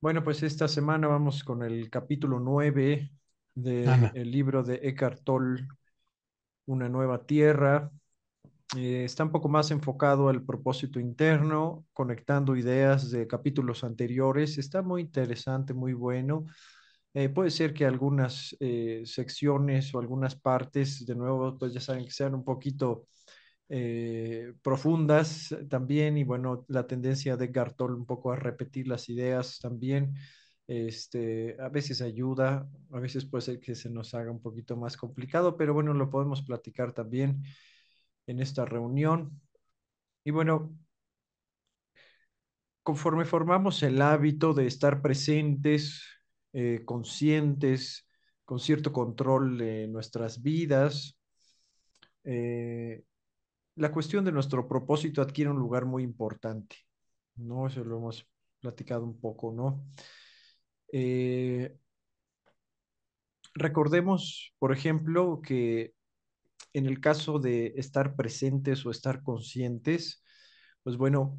Bueno, pues esta semana vamos con el capítulo 9 del Ana, libro de Eckhart Tolle, Una nueva tierra. Está un poco más enfocado al propósito interno, conectando ideas de capítulos anteriores. Está muy interesante, muy bueno. Puede ser que algunas secciones o algunas partes, de nuevo, pues ya saben que sean un poquito profundas también, y bueno, la tendencia de Gartol un poco a repetir las ideas también, a veces ayuda, a veces puede ser que se nos haga un poquito más complicado, pero bueno, lo podemos platicar también en esta reunión. Y bueno, conforme formamos el hábito de estar presentes, conscientes, con cierto control de nuestras vidas, eh, la cuestión de nuestro propósito adquiere un lugar muy importante, ¿no? Eso lo hemos platicado un poco, ¿no? Eh, Recordemos, por ejemplo, que en el caso de estar presentes o estar conscientes, pues bueno,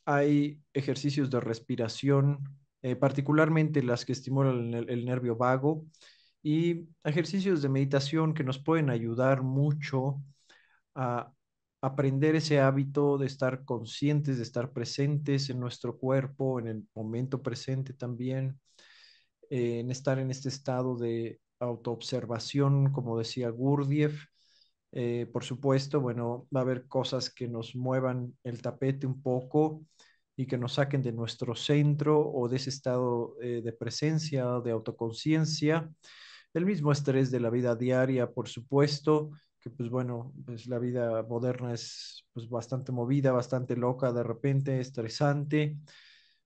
hay ejercicios de respiración, particularmente las que estimulan el nervio vago, y ejercicios de meditación que nos pueden ayudar mucho a aprender ese hábito de estar conscientes, de estar presentes en nuestro cuerpo, en el momento presente también, en estar en este estado de autoobservación, como decía Gurdjieff. Por supuesto, bueno, va a haber cosas que nos muevan el tapete un poco y que nos saquen de nuestro centro o de ese estado de presencia, de autoconciencia. El mismo estrés de la vida diaria, por supuesto, que pues bueno, pues la vida moderna es pues bastante movida, bastante loca de repente, estresante,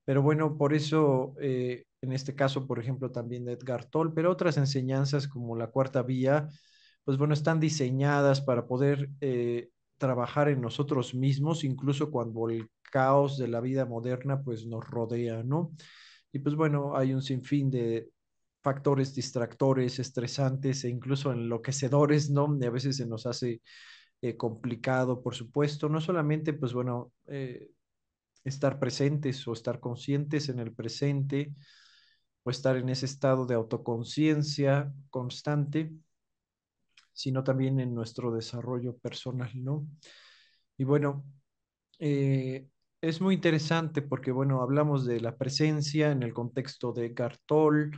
pero bueno, por eso en este caso, por ejemplo, también de Edgar Toll, pero otras enseñanzas como la cuarta vía, pues bueno, están diseñadas para poder trabajar en nosotros mismos, incluso cuando el caos de la vida moderna pues nos rodea, ¿no? Y pues bueno, hay un sinfín de factores distractores, estresantes e incluso enloquecedores, ¿no? Y a veces se nos hace complicado, por supuesto, no solamente, pues bueno, estar presentes o estar conscientes en el presente o estar en ese estado de autoconciencia constante, sino también en nuestro desarrollo personal, ¿no? Y bueno, eh, es muy interesante porque, bueno, hablamos de la presencia en el contexto de Gartol.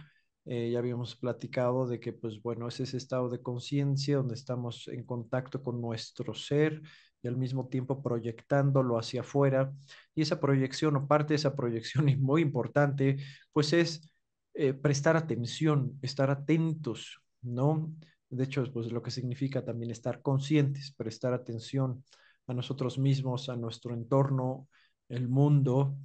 Ya habíamos platicado de que, pues bueno, es ese estado de conciencia donde estamos en contacto con nuestro ser y al mismo tiempo proyectándolo hacia afuera. Y esa proyección o parte de esa proyección, y muy importante, pues es prestar atención, estar atentos, ¿no? De hecho, pues lo que significa también estar conscientes, prestar atención a nosotros mismos, a nuestro entorno, el mundo,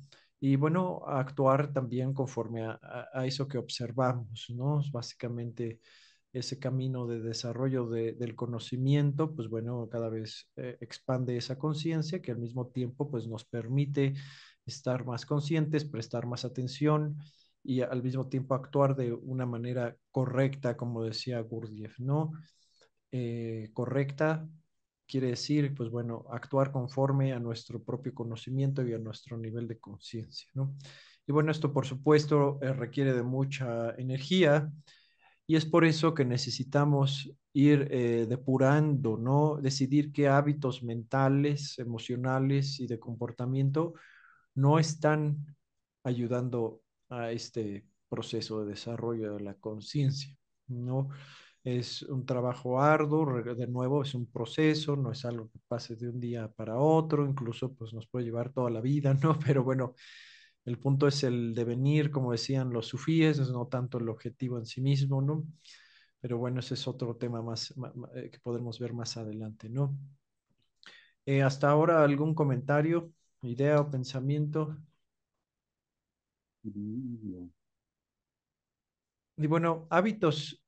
y bueno, a actuar también conforme a eso que observamos, ¿no? Es básicamente ese camino de desarrollo del conocimiento, pues bueno, cada vez expande esa conciencia que al mismo tiempo pues nos permite estar más conscientes, prestar más atención y al mismo tiempo actuar de una manera correcta, como decía Gurdjieff, ¿no? Correcta quiere decir, pues bueno, actuar conforme a nuestro propio conocimiento y a nuestro nivel de conciencia, ¿no? Y bueno, esto por supuesto requiere de mucha energía y es por eso que necesitamos ir depurando, ¿no? Decidir qué hábitos mentales, emocionales y de comportamiento no están ayudando a este proceso de desarrollo de la conciencia, ¿no? Es un trabajo arduo, de nuevo, es un proceso, no es algo que pase de un día para otro, incluso pues nos puede llevar toda la vida, ¿no? Pero bueno, el punto es el devenir, como decían los sufíes, es no tanto el objetivo en sí mismo, ¿no? Pero bueno, ese es otro tema más, que podremos ver más adelante, ¿no? Hasta ahora, ¿algún comentario, idea o pensamiento? mm, Y bueno, hábitos,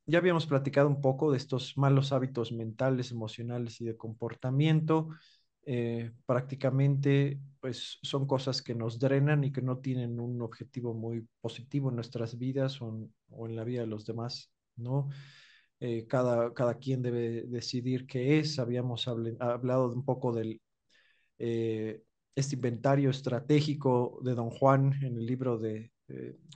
ya habíamos platicado un poco de estos malos hábitos mentales, emocionales y de comportamiento. Prácticamente, pues son cosas que nos drenan y que no tienen un objetivo muy positivo en nuestras vidas o en la vida de los demás, ¿no? Cada quien debe decidir qué es. Habíamos hablado un poco del eh, este inventario estratégico de Don Juan en el libro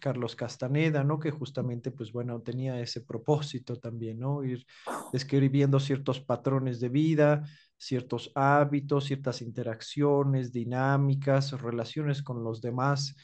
Carlos Castaneda, ¿no? Que justamente, pues bueno, tenía ese propósito también, ¿no? Ir describiendo ciertos patrones de vida, ciertos hábitos, ciertas interacciones, dinámicas, relaciones con los demás,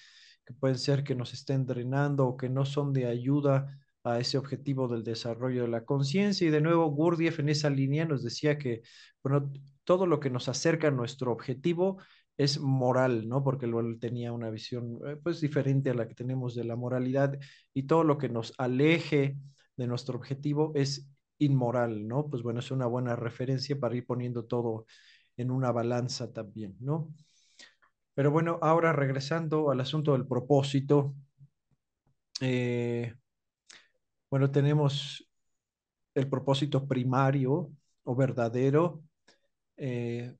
que pueden ser que nos estén drenando o que no son de ayuda a ese objetivo del desarrollo de la conciencia. Y de nuevo, Gurdjieff en esa línea nos decía que, bueno, todo lo que nos acerca a nuestro objetivo es moral, ¿no? Porque él tenía una visión pues diferente a la que tenemos de la moralidad y todo lo que nos aleje de nuestro objetivo es inmoral, ¿no? Pues bueno, es una buena referencia para ir poniendo todo en una balanza también, ¿no? Pero bueno, ahora regresando al asunto del propósito, eh, bueno, tenemos el propósito primario o verdadero eh,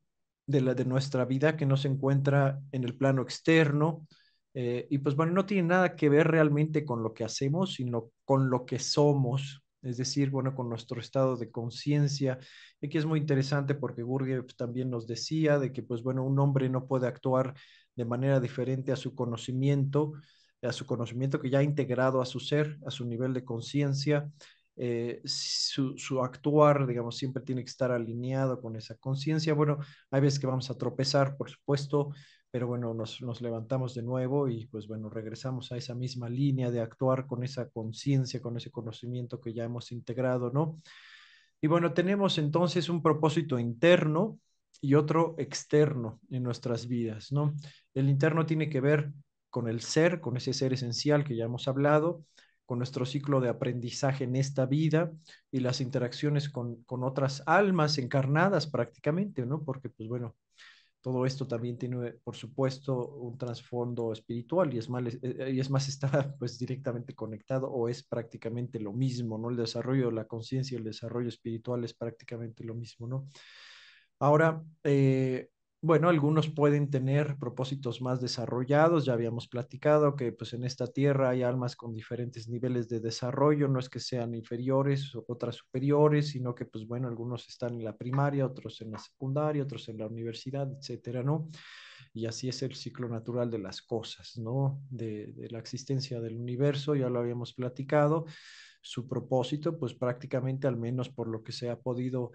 de nuestra vida que no se encuentra en el plano externo. Y pues bueno, no tiene nada que ver realmente con lo que hacemos, sino con lo que somos, es decir, bueno, con nuestro estado de conciencia. Y aquí es muy interesante porque Gurdjieff también nos decía de que pues bueno, un hombre no puede actuar de manera diferente a su conocimiento que ya ha integrado a su ser, a su nivel de conciencia, su actuar, digamos, siempre tiene que estar alineado con esa conciencia. Bueno, hay veces que vamos a tropezar, por supuesto, pero bueno, nos levantamos de nuevo y pues bueno, regresamos a esa misma línea de actuar con esa conciencia, con ese conocimiento que ya hemos integrado, ¿no? Y bueno, tenemos entonces un propósito interno y otro externo en nuestras vidas, ¿no? El interno tiene que ver con el ser, con ese ser esencial que ya hemos hablado, con nuestro ciclo de aprendizaje en esta vida y las interacciones con otras almas encarnadas prácticamente, ¿no? Porque, pues bueno, todo esto también tiene, por supuesto, un trasfondo espiritual y es más está pues directamente conectado o es prácticamente lo mismo, ¿no? El desarrollo de la conciencia y el desarrollo espiritual es prácticamente lo mismo, ¿no? Ahora, bueno, algunos pueden tener propósitos más desarrollados, ya habíamos platicado que pues en esta tierra hay almas con diferentes niveles de desarrollo, no es que sean inferiores o otras superiores, sino que pues bueno, algunos están en la primaria, otros en la secundaria, otros en la universidad, etcétera, ¿no? Y así es el ciclo natural de las cosas, ¿no? De la existencia del universo, ya lo habíamos platicado, su propósito, pues prácticamente al menos por lo que se ha podido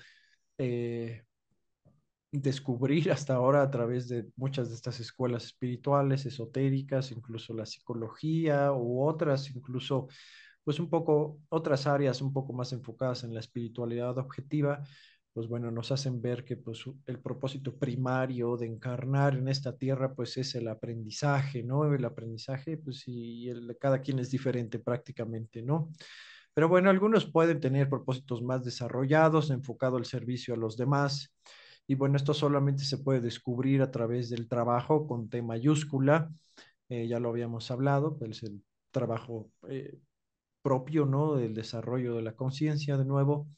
eh, descubrir hasta ahora a través de muchas de estas escuelas espirituales, esotéricas, incluso la psicología u otras, incluso pues un poco otras áreas un poco más enfocadas en la espiritualidad objetiva, pues bueno, nos hacen ver que pues el propósito primario de encarnar en esta tierra pues es el aprendizaje, ¿no? El aprendizaje pues y el de cada quien es diferente prácticamente, ¿no? Pero bueno, algunos pueden tener propósitos más desarrollados, enfocado al servicio a los demás. Y bueno, esto solamente se puede descubrir a través del trabajo con T mayúscula. Ya lo habíamos hablado, pues el trabajo propio, ¿no? Del desarrollo de la conciencia de nuevo.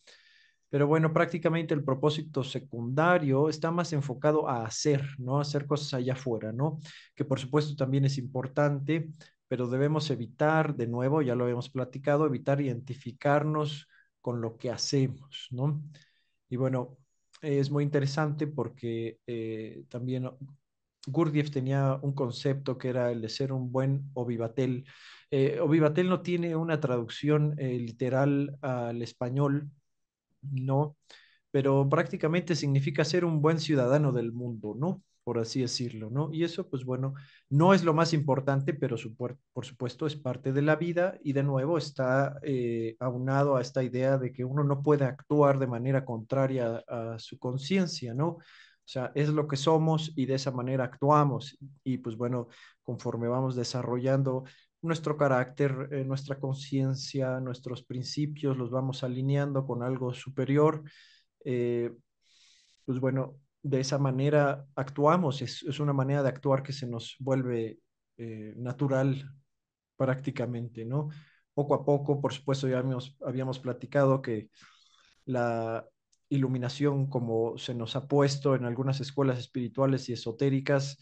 Pero bueno, prácticamente el propósito secundario está más enfocado a hacer, ¿no? Hacer cosas allá afuera, ¿no? Que por supuesto también es importante, pero debemos evitar, de nuevo, ya lo habíamos platicado, evitar identificarnos con lo que hacemos, ¿no? Y bueno, es muy interesante porque también Gurdjieff tenía un concepto que era el de ser un buen ovivatel. Ovivatel no tiene una traducción literal al español, ¿no? Pero prácticamente significa ser un buen ciudadano del mundo, ¿no? Por así decirlo, ¿no? Y eso, pues bueno, no es lo más importante, pero por supuesto es parte de la vida y de nuevo está aunado a esta idea de que uno no puede actuar de manera contraria a su conciencia, ¿no? O sea, es lo que somos y de esa manera actuamos. Y pues bueno, conforme vamos desarrollando nuestro carácter, nuestra conciencia, nuestros principios, los vamos alineando con algo superior. eh, pues bueno, de esa manera actuamos, es una manera de actuar que se nos vuelve natural prácticamente, ¿no? Poco a poco, por supuesto, ya habíamos platicado que la iluminación, como se nos ha puesto en algunas escuelas espirituales y esotéricas,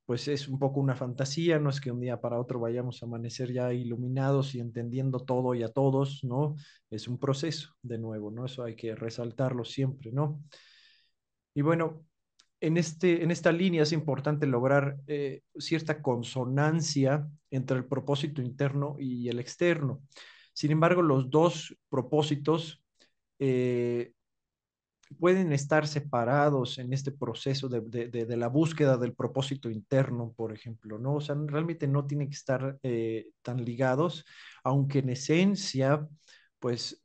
pues es un poco una fantasía, no es que un día para otro vayamos a amanecer ya iluminados y entendiendo todo y a todos, ¿no? Es un proceso, de nuevo, ¿no? Eso hay que resaltarlo siempre, ¿no? Y bueno, en esta línea es importante lograr cierta consonancia entre el propósito interno y el externo. Sin embargo, los dos propósitos eh, pueden estar separados en este proceso de la búsqueda del propósito interno, por ejemplo, ¿no? O sea, realmente no tienen que estar tan ligados, aunque en esencia, pues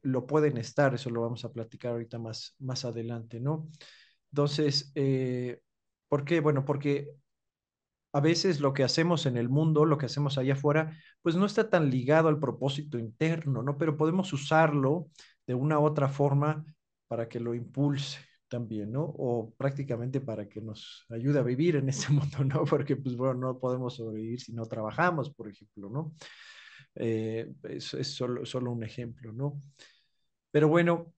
lo pueden estar, eso lo vamos a platicar ahorita más adelante, ¿no? Entonces, ¿por qué? Bueno, porque a veces lo que hacemos en el mundo, lo que hacemos allá afuera, pues no está tan ligado al propósito interno, ¿no? Pero podemos usarlo de una u otra forma para que lo impulse también, ¿no? O prácticamente para que nos ayude a vivir en ese mundo, ¿no? Porque, pues bueno, no podemos sobrevivir si no trabajamos, por ejemplo, ¿no? Es solo un ejemplo, ¿no? Pero bueno,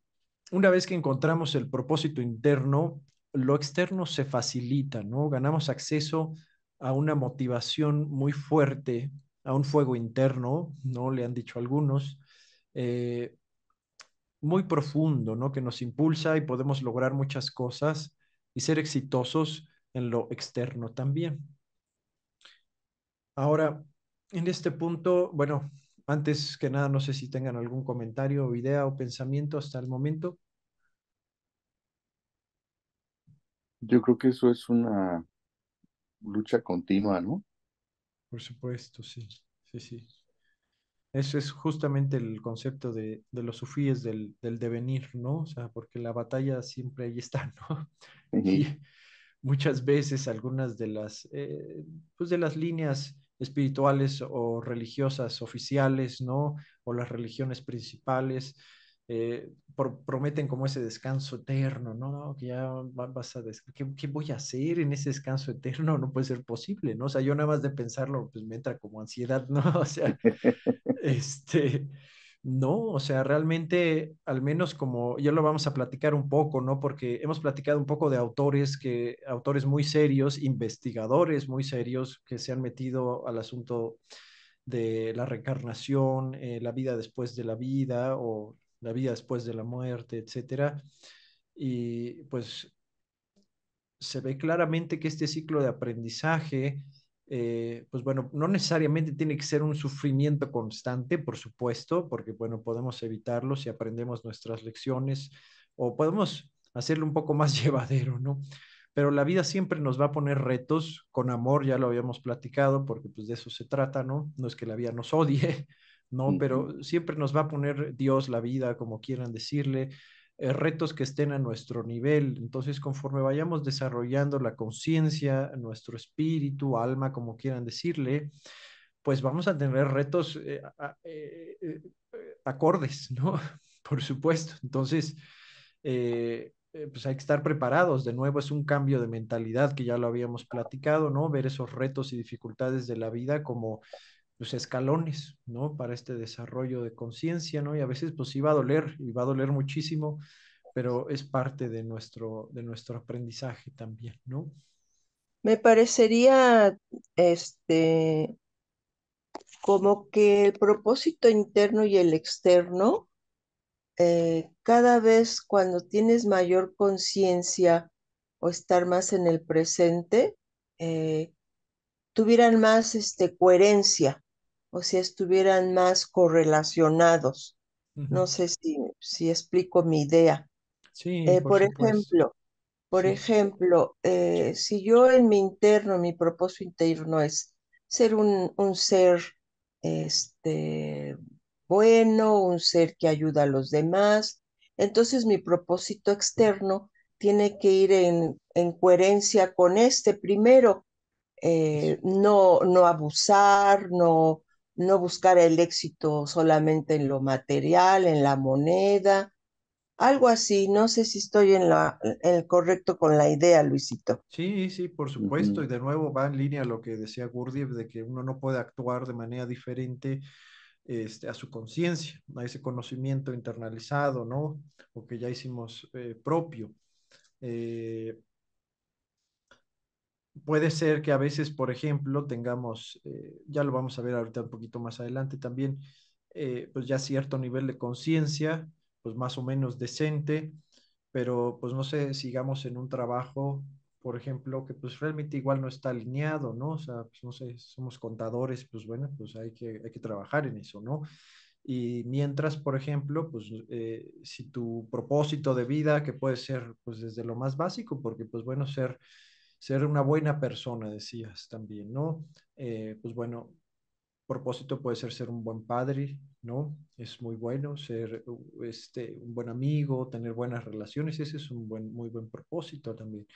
una vez que encontramos el propósito interno, lo externo se facilita, ¿no? Ganamos acceso a una motivación muy fuerte, a un fuego interno, ¿no? Le han dicho algunos, eh, muy profundo, ¿no? Que nos impulsa y podemos lograr muchas cosas y ser exitosos en lo externo también. Ahora, en este punto, bueno, antes que nada, no sé si tengan algún comentario, idea o pensamiento hasta el momento. Yo creo que eso es una lucha continua, ¿no? Por supuesto, sí, sí, sí. Eso es justamente el concepto de los sufíes del devenir, ¿no? O sea, porque la batalla siempre ahí está, ¿no? Y Y, muchas veces algunas pues de las líneas espirituales o religiosas oficiales, ¿no? O las religiones principales, prometen como ese descanso eterno, ¿no? No, que ya vas a ¿qué voy a hacer en ese descanso eterno? No puede ser posible, ¿no? O sea, yo nada más de pensarlo, pues me entra como ansiedad, ¿no? O sea, este, no, o sea, realmente, al menos como ya lo vamos a platicar un poco, ¿no? Porque hemos platicado un poco de autores muy serios, investigadores muy serios que se han metido al asunto de la reencarnación, la vida después de la vida o la vida después de la muerte, etcétera. Y pues se ve claramente que este ciclo de aprendizaje, pues bueno, no necesariamente tiene que ser un sufrimiento constante, por supuesto, porque bueno, podemos evitarlo si aprendemos nuestras lecciones o podemos hacerlo un poco más llevadero, ¿no? Pero la vida siempre nos va a poner retos con amor, ya lo habíamos platicado, porque pues de eso se trata, ¿no? No es que la vida nos odie, ¿no? ujú. Pero siempre nos va a poner Dios, la vida, como quieran decirle, retos que estén a nuestro nivel. Entonces, conforme vayamos desarrollando la conciencia, nuestro espíritu, alma, como quieran decirle, pues vamos a tener retos acordes, ¿no? Por supuesto. Entonces, pues hay que estar preparados. De nuevo, es un cambio de mentalidad que ya lo habíamos platicado, ¿no? Ver esos retos y dificultades de la vida como pues, escalones, ¿no? Para este desarrollo de conciencia, ¿no? Y a veces pues sí va a doler y va a doler muchísimo, pero es parte de nuestro aprendizaje también, ¿no? Me parecería, este, como que el propósito interno y el externo, cada vez cuando tienes mayor conciencia o estar más en el presente, eh, tuvieran más, coherencia, o sea, estuvieran más correlacionados. Ujú. No sé si explico mi idea. Sí, por Por supuesto. ejemplo, Sí. si yo en mi interno, mi propósito interno es ser un ser este, bueno, un ser que ayuda a los demás, entonces mi propósito externo tiene que ir en coherencia con este primero, Eso. no abusar, no buscar el éxito solamente en lo material, en la moneda, algo así. No sé si estoy en el correcto con la idea, Luisito. Sí, sí, por supuesto. Ujú. Y de nuevo va en línea lo que decía Gurdjieff, de que uno no puede actuar de manera diferente a su conciencia, a ese conocimiento internalizado, ¿no? O que ya hicimos propio. Eh, Puede ser que a veces, por ejemplo, tengamos, ya lo vamos a ver ahorita un poquito más adelante también, pues ya cierto nivel de conciencia, pues más o menos decente, pero pues no sé, sigamos en un trabajo por ejemplo, que pues realmente igual no está alineado, ¿no? O sea, pues no sé, somos contadores, pues bueno, pues hay que trabajar en eso, ¿no? Y mientras, por ejemplo, pues si tu propósito de vida, que puede ser pues desde lo más básico, porque pues bueno, ser una buena persona, decías también, ¿no? Pues bueno, propósito puede ser un buen padre, ¿no? Es muy bueno ser un buen amigo, tener buenas relaciones, ese es un muy buen propósito también.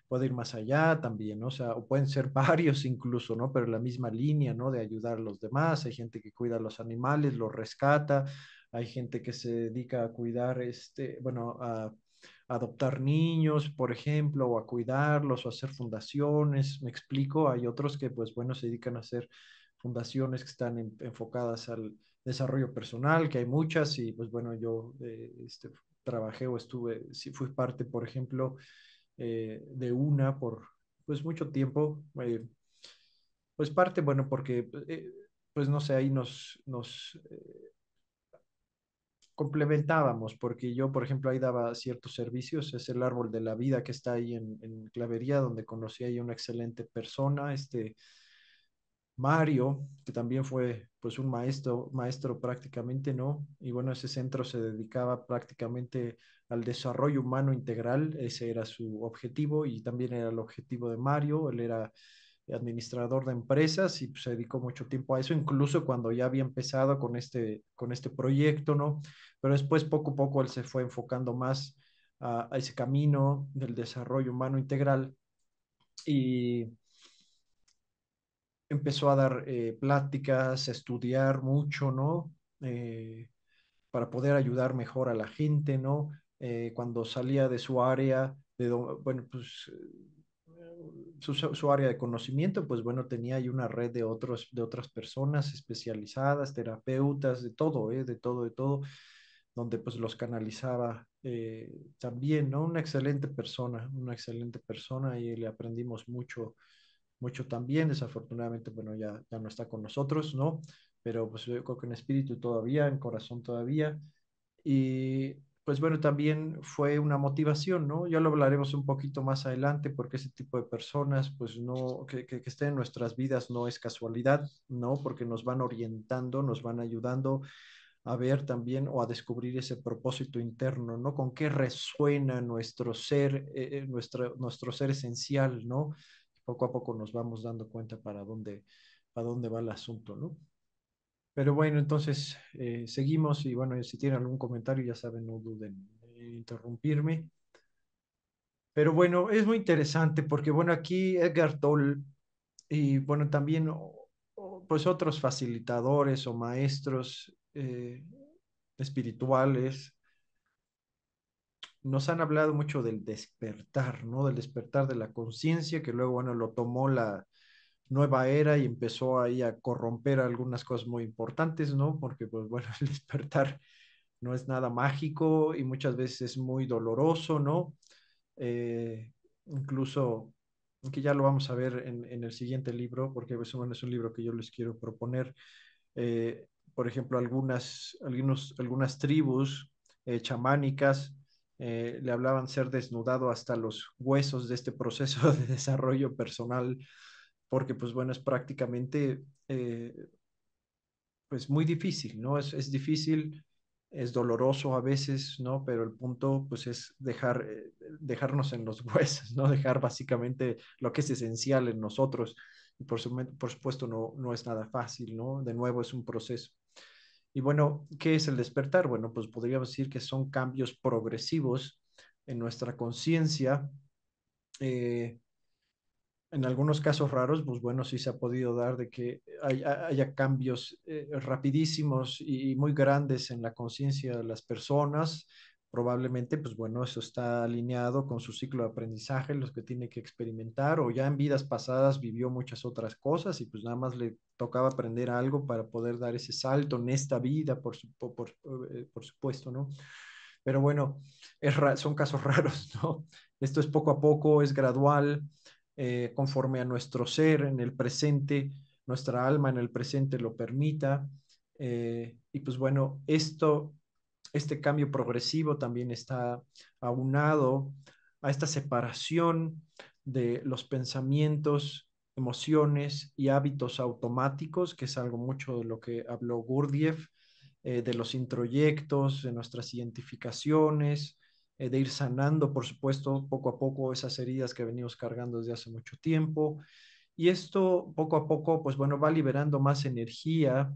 Puede ir más allá también, ¿no? O sea, o pueden ser varios incluso, ¿no? Pero en la misma línea, ¿no? De ayudar a los demás. Hay gente que cuida a los animales, los rescata. Hay gente que se dedica a cuidar, bueno, a adoptar niños, por ejemplo, o a cuidarlos, o a hacer fundaciones. Me explico. Hay otros que, pues, bueno, se dedican a hacer fundaciones que están enfocadas al desarrollo personal, que hay muchas, y pues bueno, yo trabajé o estuve, sí fui parte, por ejemplo, de una por pues mucho tiempo, pues parte, bueno, porque pues no sé, ahí nos complementábamos, porque yo, por ejemplo, ahí daba ciertos servicios, es el árbol de la vida que está ahí en Clavería, donde conocí ahí a una excelente persona, Mario, que también fue pues un maestro prácticamente, ¿no? Y bueno, ese centro se dedicaba prácticamente al desarrollo humano integral, ese era su objetivo y también era el objetivo de Mario, él era administrador de empresas y pues, se dedicó mucho tiempo a eso, incluso cuando ya había empezado con este proyecto, ¿no? Pero después poco a poco él se fue enfocando más a ese camino del desarrollo humano integral y empezó a dar pláticas, a estudiar mucho, ¿no? Para poder ayudar mejor a la gente, ¿no? Cuando salía de su área, bueno, pues su área de conocimiento, pues bueno, tenía ahí una red de otras personas especializadas, terapeutas, de todo, de todo, donde pues los canalizaba también, ¿no? Una excelente persona y le aprendimos mucho también. Desafortunadamente, bueno, ya no está con nosotros, ¿no? Pero pues yo creo que en espíritu todavía, en corazón todavía. Y pues bueno, también fue una motivación, ¿no? Ya lo hablaremos un poquito más adelante porque ese tipo de personas, pues no, que estén en nuestras vidas no es casualidad, ¿no? Porque nos van orientando, nos van ayudando a ver también o a descubrir ese propósito interno, ¿no? Con qué resuena nuestro ser, nuestro ser esencial, ¿no? Poco a poco nos vamos dando cuenta para dónde va el asunto, ¿no? Pero bueno, entonces seguimos y bueno, si tienen algún comentario, ya saben, no duden en interrumpirme. Pero bueno, es muy interesante porque bueno, aquí Edgar Tolle y bueno, también pues otros facilitadores o maestros espirituales nos han hablado mucho del despertar, ¿no? Del despertar de la conciencia, que luego, bueno, lo tomó la nueva era y empezó ahí a corromper algunas cosas muy importantes, ¿no? Porque, pues bueno, el despertar no es nada mágico y muchas veces es muy doloroso, ¿no? Incluso, que ya lo vamos a ver en el siguiente libro, porque pues, bueno, es un libro que yo les quiero proponer. eh, por ejemplo, algunas tribus chamánicas le hablaban ser desnudado hasta los huesos de este proceso de desarrollo personal, porque pues bueno, es prácticamente pues muy difícil, ¿no? Es difícil, es doloroso a veces, ¿no? Pero el punto pues es dejarnos en los huesos, ¿no? Dejar básicamente lo que es esencial en nosotros. Y por supuesto no es nada fácil, ¿no? De nuevo es un proceso. Y bueno, ¿qué es el despertar? Bueno, pues podríamos decir que son cambios progresivos en nuestra conciencia. eh, en algunos casos raros, pues bueno, sí se ha podido dar de que haya cambios rapidísimos y muy grandes en la conciencia de las personas. Probablemente, pues bueno, eso está alineado con su ciclo de aprendizaje, los que tiene que experimentar, o ya en vidas pasadas vivió muchas otras cosas y pues nada más le tocaba aprender algo para poder dar ese salto en esta vida, por supuesto, ¿no? Pero bueno, son casos raros, ¿no? Esto es poco a poco, es gradual, conforme a nuestro ser en el presente, nuestra alma en el presente lo permita. Y pues bueno, este cambio progresivo también está aunado a esta separación de los pensamientos, emociones y hábitos automáticos, que es algo mucho de lo que habló Gurdjieff, de los introyectos, de nuestras identificaciones, de ir sanando, por supuesto, poco a poco esas heridas que venimos cargando desde hace mucho tiempo. Y esto poco a poco, pues bueno, va liberando más energía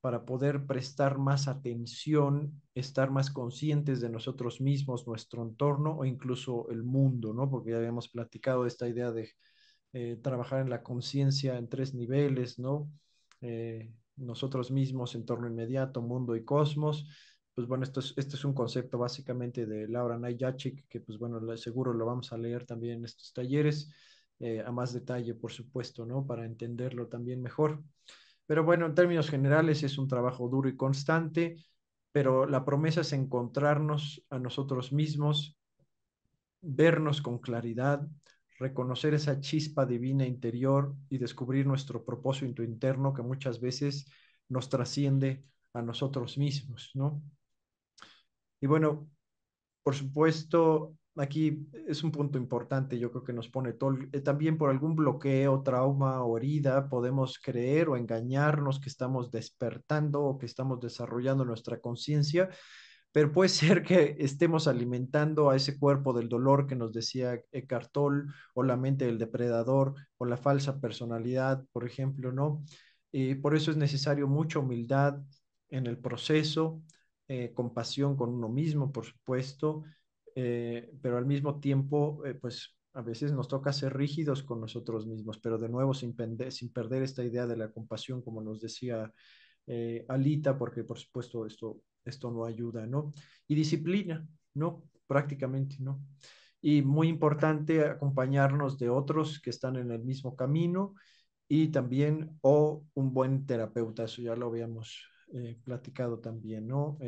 para poder prestar más atención, estar más conscientes de nosotros mismos, nuestro entorno o incluso el mundo, ¿no? Porque ya habíamos platicado de esta idea de trabajar en la conciencia en tres niveles, ¿no? Nosotros mismos, entorno inmediato, mundo y cosmos. Pues bueno, esto es un concepto básicamente de Laura Najacek, que pues bueno, seguro lo vamos a leer también en estos talleres, a más detalle, por supuesto, ¿no? Para entenderlo también mejor. Pero bueno, en términos generales es un trabajo duro y constante, pero la promesa es encontrarnos a nosotros mismos, vernos con claridad, reconocer esa chispa divina interior y descubrir nuestro propósito interno que muchas veces nos trasciende a nosotros mismos, ¿no? Y bueno, por supuesto, aquí es un punto importante, yo creo que nos pone todo, también por algún bloqueo, trauma o herida, podemos creer o engañarnos que estamos despertando o que estamos desarrollando nuestra conciencia, pero puede ser que estemos alimentando a ese cuerpo del dolor que nos decía Eckhart Tolle, o la mente del depredador, o la falsa personalidad, por ejemplo, ¿no? Y por eso es necesario mucha humildad en el proceso, compasión con uno mismo, por supuesto, pero al mismo tiempo, pues a veces nos toca ser rígidos con nosotros mismos, pero de nuevo sin perder esta idea de la compasión, como nos decía Alita, porque por supuesto esto no ayuda, ¿no? Y disciplina, ¿no? Prácticamente, ¿no? Y muy importante acompañarnos de otros que están en el mismo camino y también, o un buen terapeuta, eso ya lo habíamos platicado también, ¿no?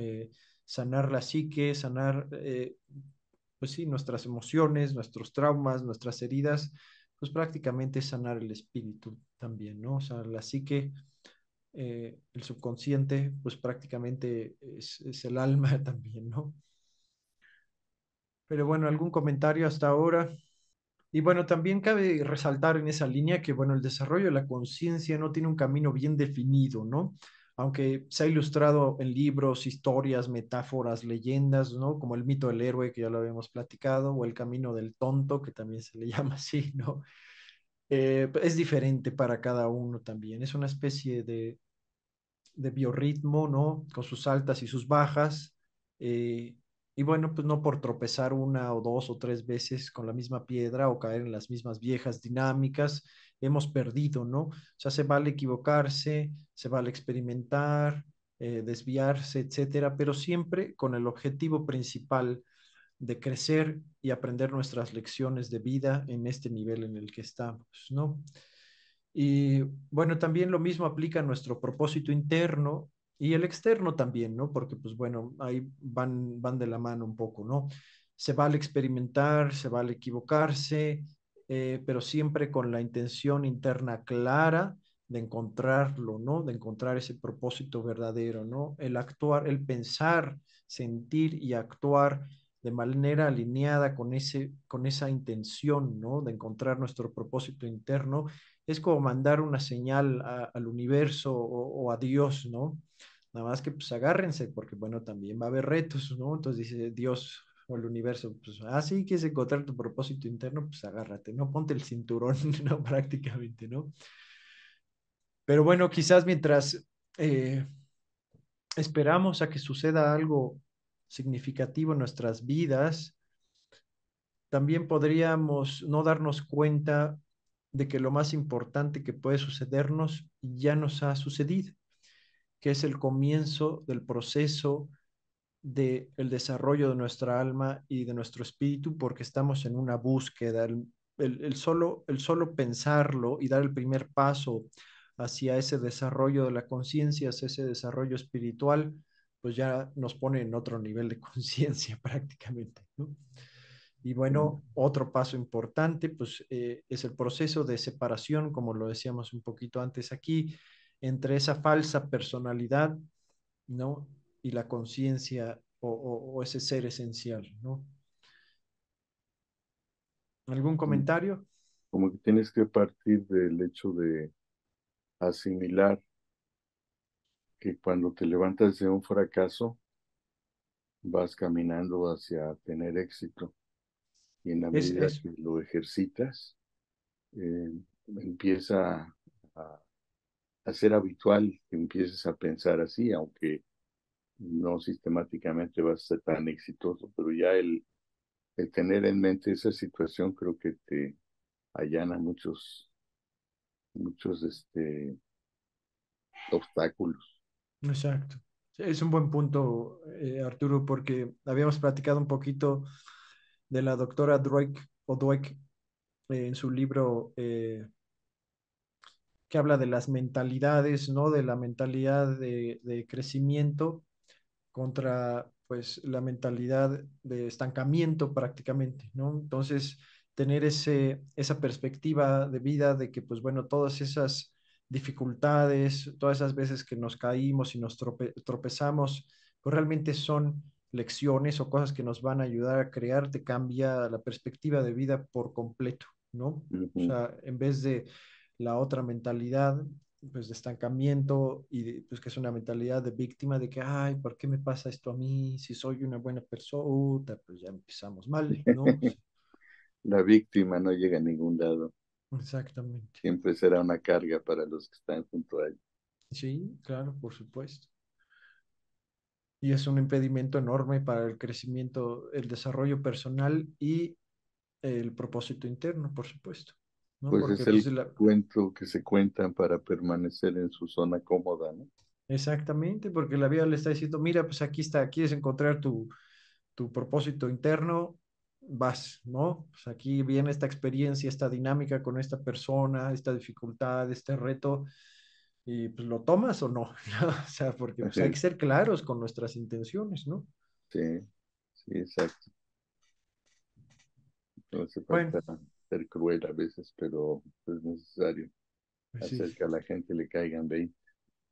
Sanar la psique, sanar, pues sí, nuestras emociones, nuestros traumas, nuestras heridas, pues prácticamente sanar el espíritu también, ¿no? O sea, la psique, el subconsciente, pues prácticamente es el alma también, ¿no? Pero bueno, ¿algún comentario hasta ahora? Y bueno, también cabe resaltar en esa línea que, bueno, el desarrollo de la conciencia no tiene un camino bien definido, ¿no? Aunque se ha ilustrado en libros, historias, metáforas, leyendas, ¿no? Como el mito del héroe, que ya lo habíamos platicado, o el camino del tonto, que también se le llama así, ¿no? Es diferente para cada uno también. Es una especie de biorritmo, ¿no? Con sus altas y sus bajas. eh, y bueno, pues no por tropezar una o dos o tres veces con la misma piedra o caer en las mismas viejas dinámicas, hemos perdido, ¿no? O sea, se vale equivocarse, se vale experimentar, desviarse, etcétera, pero siempre con el objetivo principal de crecer y aprender nuestras lecciones de vida en este nivel en el que estamos, ¿no? Y bueno, también lo mismo aplica a nuestro propósito interno y el externo también, ¿no? Porque pues bueno, ahí van de la mano un poco, ¿no? Se vale experimentar, se vale equivocarse, pero siempre con la intención interna clara de encontrarlo, ¿no? De encontrar ese propósito verdadero, ¿no? El actuar, el pensar, sentir y actuar de manera alineada con esa intención, ¿no? De encontrar nuestro propósito interno es como mandar una señal al universo o a Dios, ¿no? Nada más que pues agárrense, porque bueno, también va a haber retos, ¿no? Entonces dice Dios o el universo, pues así quieres encontrar tu propósito interno, pues agárrate, ¿no? Ponte el cinturón, ¿no? Prácticamente, ¿no? Pero bueno, quizás mientras eh, esperamos a que suceda algo significativo en nuestras vidas, también podríamos no darnos cuenta de que lo más importante que puede sucedernos ya nos ha sucedido, que es el comienzo del proceso del desarrollo de nuestra alma y de nuestro espíritu, porque estamos en una búsqueda. El solo pensarlo y dar el primer paso hacia ese desarrollo de la conciencia, hacia ese desarrollo espiritual, pues ya nos pone en otro nivel de conciencia prácticamente, ¿no? Y bueno, otro paso importante, pues es el proceso de separación, como lo decíamos un poquito antes aquí, entre esa falsa personalidad, ¿no? Y la conciencia o ese ser esencial, ¿no? ¿Algún comentario? como que tienes que partir del hecho de asimilar que cuando te levantas de un fracaso, vas caminando hacia tener éxito. Y en la medida Es, que lo ejercitas, eh, empieza a ser habitual que empieces a pensar así, aunque no sistemáticamente vas a ser tan exitoso, pero ya el tener en mente esa situación creo que te allana muchos obstáculos. exacto. Es un buen punto, Arturo, porque habíamos platicado un poquito de la doctora Dweck en su libro que habla de las mentalidades, ¿no? De la mentalidad de crecimiento contra, pues, la mentalidad de estancamiento prácticamente, ¿no? Entonces, tener esa perspectiva de vida de que, pues, bueno, todas esas dificultades, todas esas veces que nos caímos y nos tropezamos, pues realmente son lecciones o cosas que nos van a ayudar a crear, te cambia la perspectiva de vida por completo, ¿no? O Ujú. sea, en vez de la otra mentalidad, pues de estancamiento pues que es una mentalidad de víctima de que, ay, ¿por qué me pasa esto a mí? Si soy una buena persona, pues ya empezamos mal, ¿no? La víctima no llega a ningún lado, Exactamente. siempre será una carga para los que están junto a él. Sí, claro, por supuesto. Y es un impedimento enorme para el crecimiento, el desarrollo personal y el propósito interno, por supuesto, ¿no? Pues Porque, es pues, el cuento que se cuentan para permanecer en su zona cómoda, ¿no? exactamente, porque la vida le está diciendo, mira, pues aquí está, quieres encontrar tu propósito interno, vas, ¿no? Pues aquí viene esta experiencia, esta dinámica con esta persona, esta dificultad, este reto, y pues lo tomas o no, o sea, porque pues hay que ser claros con nuestras intenciones, ¿no? Sí, sí, exacto. No hace Bueno, falta ser cruel a veces, pero es necesario pues hacer sí, que a la gente le caigan bien.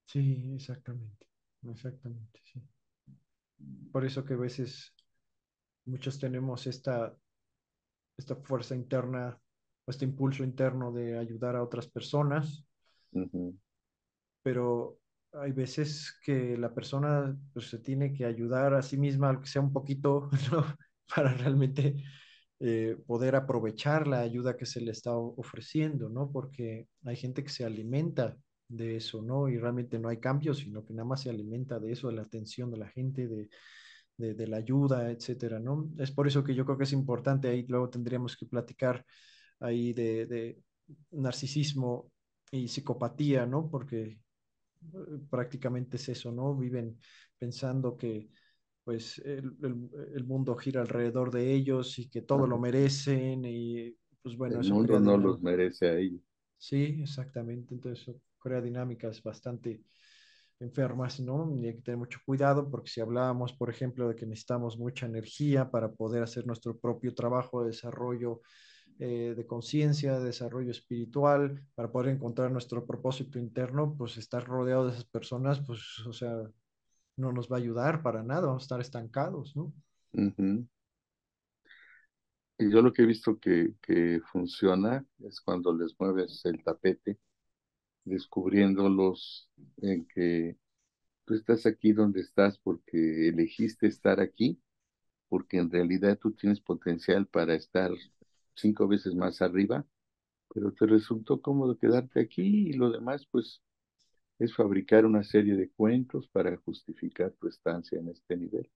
sí, exactamente, exactamente, sí. Por eso que a veces muchos tenemos esta fuerza interna, o este impulso interno de ayudar a otras personas, Ujú. pero hay veces que la persona pues, se tiene que ayudar a sí misma, aunque sea un poquito, ¿no? Para realmente poder aprovechar la ayuda que se le está ofreciendo, ¿no? Porque hay gente que se alimenta de eso, ¿no? Y realmente no hay cambio, sino que nada más se alimenta de eso, de la atención de la gente, de la ayuda, etcétera, ¿no? Es por eso que yo creo que es importante, ahí luego tendríamos que platicar ahí de narcisismo y psicopatía, ¿no? Porque prácticamente es eso, ¿no? Viven pensando que pues el mundo gira alrededor de ellos y que todo lo Ajá. merecen y pues bueno, El eso mundo crea no los dinámica. merece a ellos. Sí, exactamente. Entonces eso crea dinámicas bastante enfermas, ¿no? Y hay que tener mucho cuidado porque si hablábamos, por ejemplo, de que necesitamos mucha energía para poder hacer nuestro propio trabajo de desarrollo de conciencia, de desarrollo espiritual, para poder encontrar nuestro propósito interno, pues estar rodeado de esas personas, pues, o sea, no nos va a ayudar para nada, vamos a estar estancados, ¿no? Ujú. Y yo lo que he visto que funciona es cuando les mueves el tapete, descubriéndolos en que tú estás aquí donde estás porque elegiste estar aquí, porque en realidad tú tienes potencial para estar 5 veces más arriba, pero te resultó cómodo quedarte aquí y lo demás pues es fabricar una serie de cuentos para justificar tu estancia en este nivel.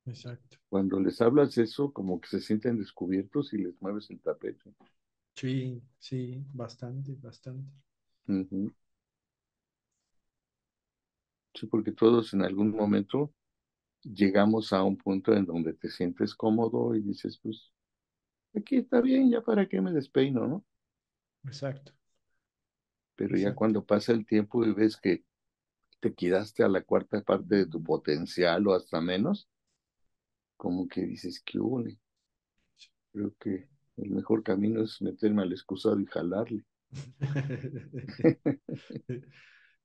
Exacto. Cuando les hablas eso, como que se sienten descubiertos y les mueves el tapete. Sí, sí, bastante, bastante. Ujú. Sí, porque todos en algún momento llegamos a un punto en donde te sientes cómodo y dices, pues aquí está bien, ya para qué me despeino, ¿no? Exacto, Pero ya exacto. cuando pasa el tiempo y ves que te quedaste a la cuarta parte de tu potencial o hasta menos, como que dices, qué hule. Creo que el mejor camino es meterme al excusado y jalarle.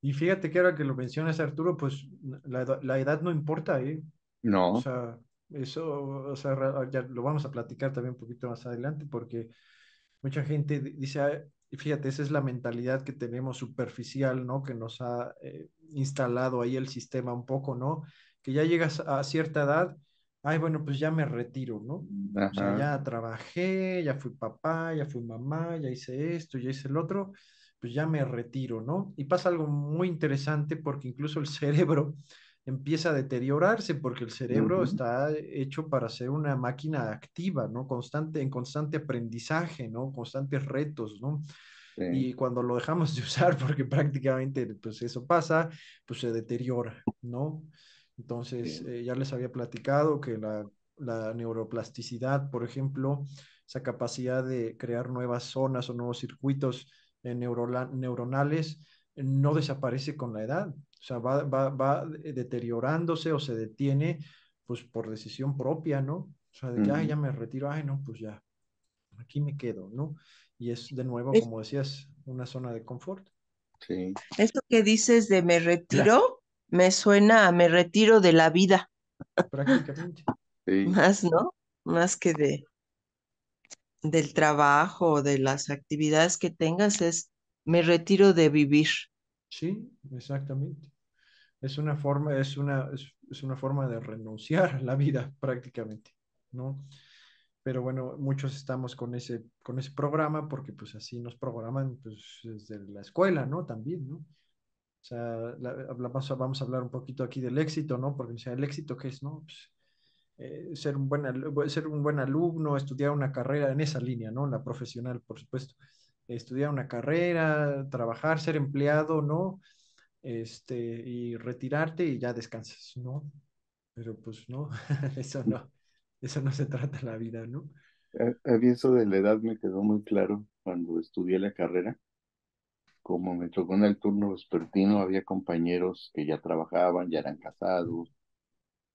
Y fíjate que ahora que lo mencionas, Arturo, pues la edad no importa, ¿eh? O No, sea, eso, o sea, ya lo vamos a platicar también un poquito más adelante, porque Mucha gente dice, "Ah, y fíjate, esa es la mentalidad que tenemos superficial, ¿no? Que nos ha instalado ahí el sistema un poco, ¿no? Que ya llegas a cierta edad, ay, bueno, pues ya me retiro, ¿no? O sea, Ajá, ya trabajé, ya fui papá, ya fui mamá, ya hice esto, ya hice el otro, pues ya me retiro, ¿no? Y pasa algo muy interesante porque incluso el cerebro empieza a deteriorarse porque el cerebro ujú, está hecho para ser una máquina activa, ¿no? Constante, en constante aprendizaje, ¿no? Constantes retos, ¿no? sí, Y cuando lo dejamos de usar, porque prácticamente pues eso pasa, pues se deteriora, ¿no? Entonces, sí, ya les había platicado que la neuroplasticidad, por ejemplo, esa capacidad de crear nuevas zonas o nuevos circuitos neuronales, no desaparece con la edad. O sea, va deteriorándose o se detiene, pues por decisión propia, ¿no? O sea, de que, ay, ujú, ya me retiro, ay, no, pues ya, aquí me quedo, ¿no? Y es de nuevo, Es- como decías, una zona de confort. sí, Eso que dices de me retiro, me suena a me retiro de la vida, Prácticamente. sí, más, ¿no? Más que del trabajo o de las actividades que tengas, es me retiro de vivir. Sí, exactamente. Es una forma, es una forma de renunciar a la vida prácticamente, ¿no? Pero bueno, muchos estamos con ese programa porque pues así nos programan pues desde la escuela, ¿no? También, ¿no? O sea, vamos a hablar un poquito aquí del éxito, ¿no? Porque o sea, el éxito, ¿qué es, no? Pues, ser un buen alumno, estudiar una carrera en esa línea, ¿no? La profesional, por supuesto. Estudiar una carrera, trabajar, ser empleado, ¿no? Y retirarte y ya descansas, ¿no? Pero pues no, eso no se trata la vida, ¿no? A mí eso de la edad me quedó muy claro cuando estudié la carrera. Como me tocó en el turno vespertino, había compañeros que ya trabajaban, ya eran casados,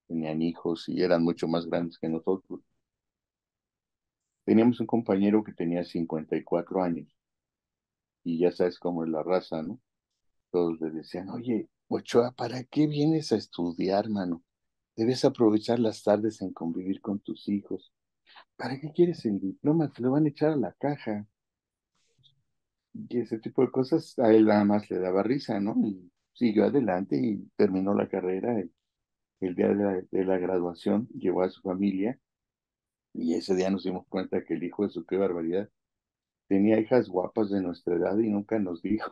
tenían hijos y eran mucho más grandes que nosotros. Teníamos un compañero que tenía 54 años y ya sabes cómo es la raza, ¿no? Todos le decían, oye, Ochoa, ¿para qué vienes a estudiar, mano? Debes aprovechar las tardes en convivir con tus hijos. ¿Para qué quieres el diploma? Te lo van a echar a la caja. Y ese tipo de cosas a él nada más le daba risa, ¿no? Y siguió adelante y terminó la carrera. El día de la graduación llevó a su familia y ese día nos dimos cuenta que el hijo de su, qué barbaridad, tenía hijas guapas de nuestra edad y nunca nos dijo.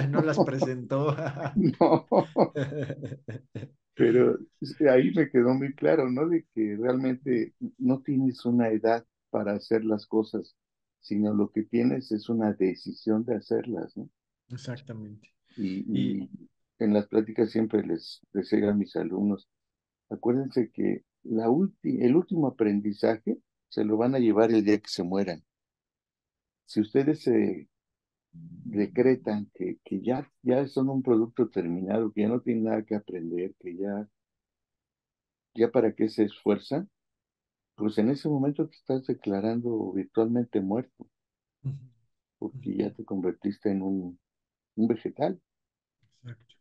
No las presentó. No, pero ahí me quedó muy claro, ¿no? De que realmente no tienes una edad para hacer las cosas, sino lo que tienes es una decisión de hacerlas, ¿no? Exactamente. Y Y en las pláticas siempre les digo a mis alumnos, acuérdense que el último aprendizaje se lo van a llevar el día que se mueran. Si ustedes se decretan que ya son un producto terminado, que ya no tienen nada que aprender, que ya para qué se esfuerzan, pues en ese momento te estás declarando virtualmente muerto, ujú, porque ujú, ya te convertiste en un vegetal. exacto.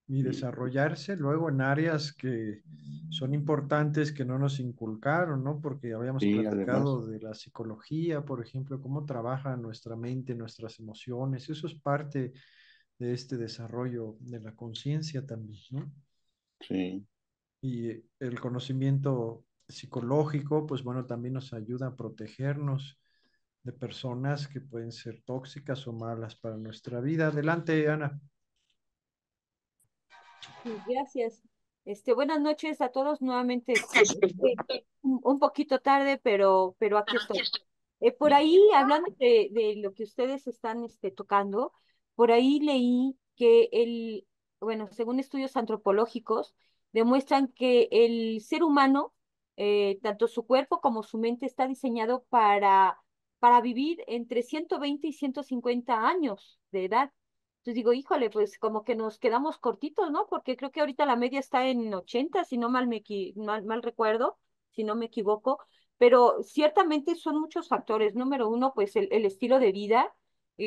Y Y desarrollarse luego en áreas que son importantes que no nos inculcaron, ¿no? Porque habíamos sí, además, platicado de la psicología, por ejemplo, cómo trabaja nuestra mente, nuestras emociones. Eso es parte de este desarrollo de la conciencia también, ¿no? sí. Y el conocimiento psicológico, pues bueno, también nos ayuda a protegernos de personas que pueden ser tóxicas o malas para nuestra vida. Adelante, Ana. Sí, gracias. Buenas noches a todos nuevamente. Un poquito tarde, pero aquí estoy. Por ahí, hablando de lo que ustedes están tocando, por ahí leí que bueno, según estudios antropológicos, demuestran que el ser humano, tanto su cuerpo como su mente, está diseñado para vivir entre 120 y 150 años de edad. Entonces digo, híjole, pues como que nos quedamos cortitos, ¿no? Porque creo que ahorita la media está en 80, si no mal recuerdo, si no me equivoco, pero ciertamente son muchos factores. Número uno, pues el estilo de vida,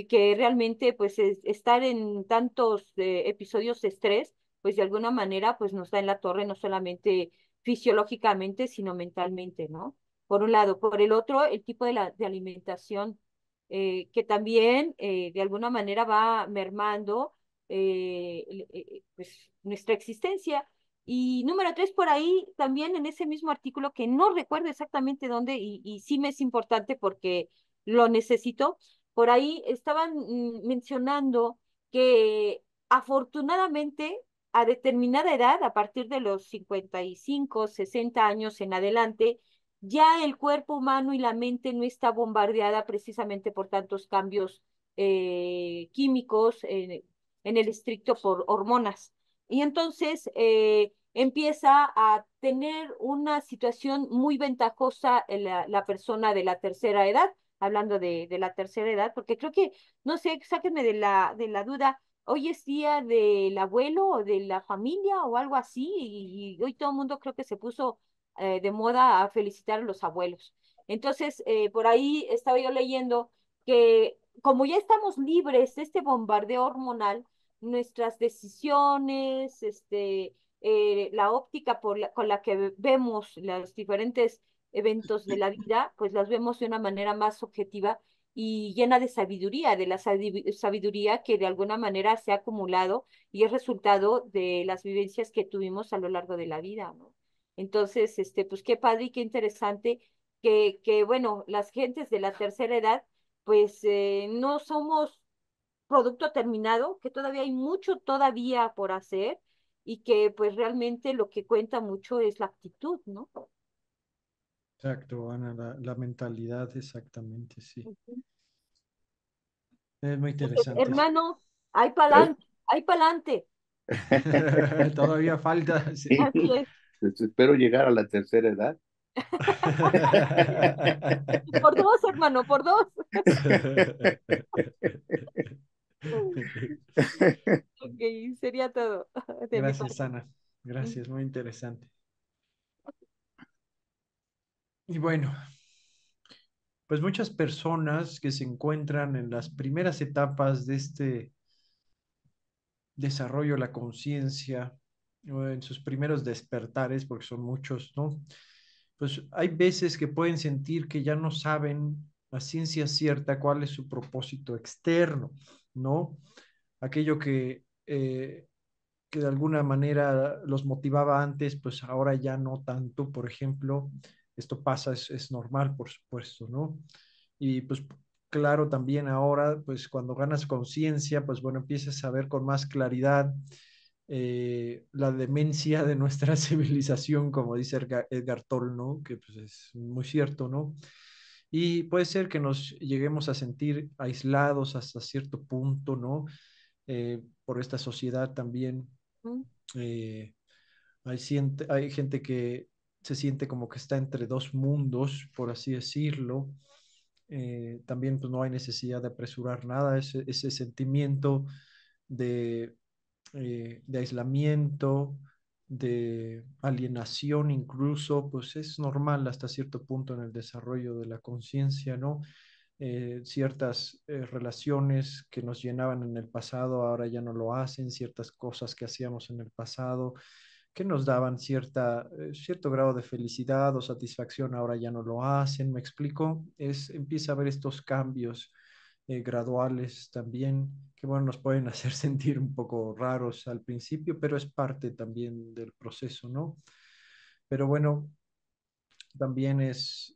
que realmente pues estar en tantos episodios de estrés, pues de alguna manera pues nos da en la torre, no solamente fisiológicamente, sino mentalmente, ¿no? por un lado. Por el otro, el tipo de alimentación que también de alguna manera va mermando pues, nuestra existencia. Y número tres, por ahí también en ese mismo artículo, que no recuerdo exactamente dónde, y sí me es importante porque lo necesito, por ahí estaban mencionando que afortunadamente a determinada edad, a partir de los 55, 60 años en adelante, ya el cuerpo humano y la mente no está bombardeada precisamente por tantos cambios químicos en el estricto por hormonas. Y entonces empieza a tener una situación muy ventajosa en la persona de la tercera edad, hablando de la tercera edad, porque creo que, no sé, sáquenme de la duda, hoy es día del abuelo o de la familia o algo así, y hoy todo el mundo creo que se puso de moda a felicitar a los abuelos. Entonces, por ahí estaba yo leyendo que como ya estamos libres de este bombardeo hormonal, nuestras decisiones, la óptica con la que vemos los diferentes eventos de la vida, pues las vemos de una manera más objetiva y llena de sabiduría, de la sabiduría que de alguna manera se ha acumulado y es resultado de las vivencias que tuvimos a lo largo de la vida, ¿no? Entonces, pues qué padre y qué interesante bueno, las gentes de la tercera edad, pues no somos producto terminado, que todavía hay mucho todavía por hacer y que pues realmente lo que cuenta mucho es la actitud, ¿no? Exacto, Ana, la mentalidad, exactamente, sí. Ujú. Es muy Entonces, interesante. hermano, ¿Sabes? hay pa'lante. Todavía falta, sí. Así es. Pues espero llegar a la tercera edad. Por dos, hermano, por dos. Ok, sería todo de mi Gracias, parte. Ana. Gracias, muy interesante. Y bueno, pues muchas personas que se encuentran en las primeras etapas de este desarrollo de la conciencia, o en sus primeros despertares, porque son muchos, ¿no? Pues hay veces que pueden sentir que ya no saben a ciencia cierta cuál es su propósito externo, ¿no? Aquello que de alguna manera los motivaba antes, pues ahora ya no tanto, por ejemplo, esto pasa, es normal, por supuesto, ¿no? Y pues claro, también ahora, pues cuando ganas conciencia, pues bueno, empiezas a ver con más claridad la demencia de nuestra civilización, como dice Edgar Toll, ¿no? Que pues es muy cierto, ¿no? Y puede ser que nos lleguemos a sentir aislados hasta cierto punto, ¿no? Por esta sociedad también. Mm, eh, hay gente que se siente como que está entre dos mundos, por así decirlo. También pues no hay necesidad de apresurar nada, ese sentimiento de, de aislamiento, de alienación incluso, pues es normal hasta cierto punto en el desarrollo de la conciencia, ¿no? Ciertas relaciones que nos llenaban en el pasado ahora ya no lo hacen, ciertas cosas que hacíamos en el pasado que nos daban cierto grado de felicidad o satisfacción ahora ya no lo hacen, ¿me explico? Empieza a haber estos cambios graduales también, que bueno, nos pueden hacer sentir un poco raros al principio, pero es parte también del proceso, ¿no? Pero bueno, también es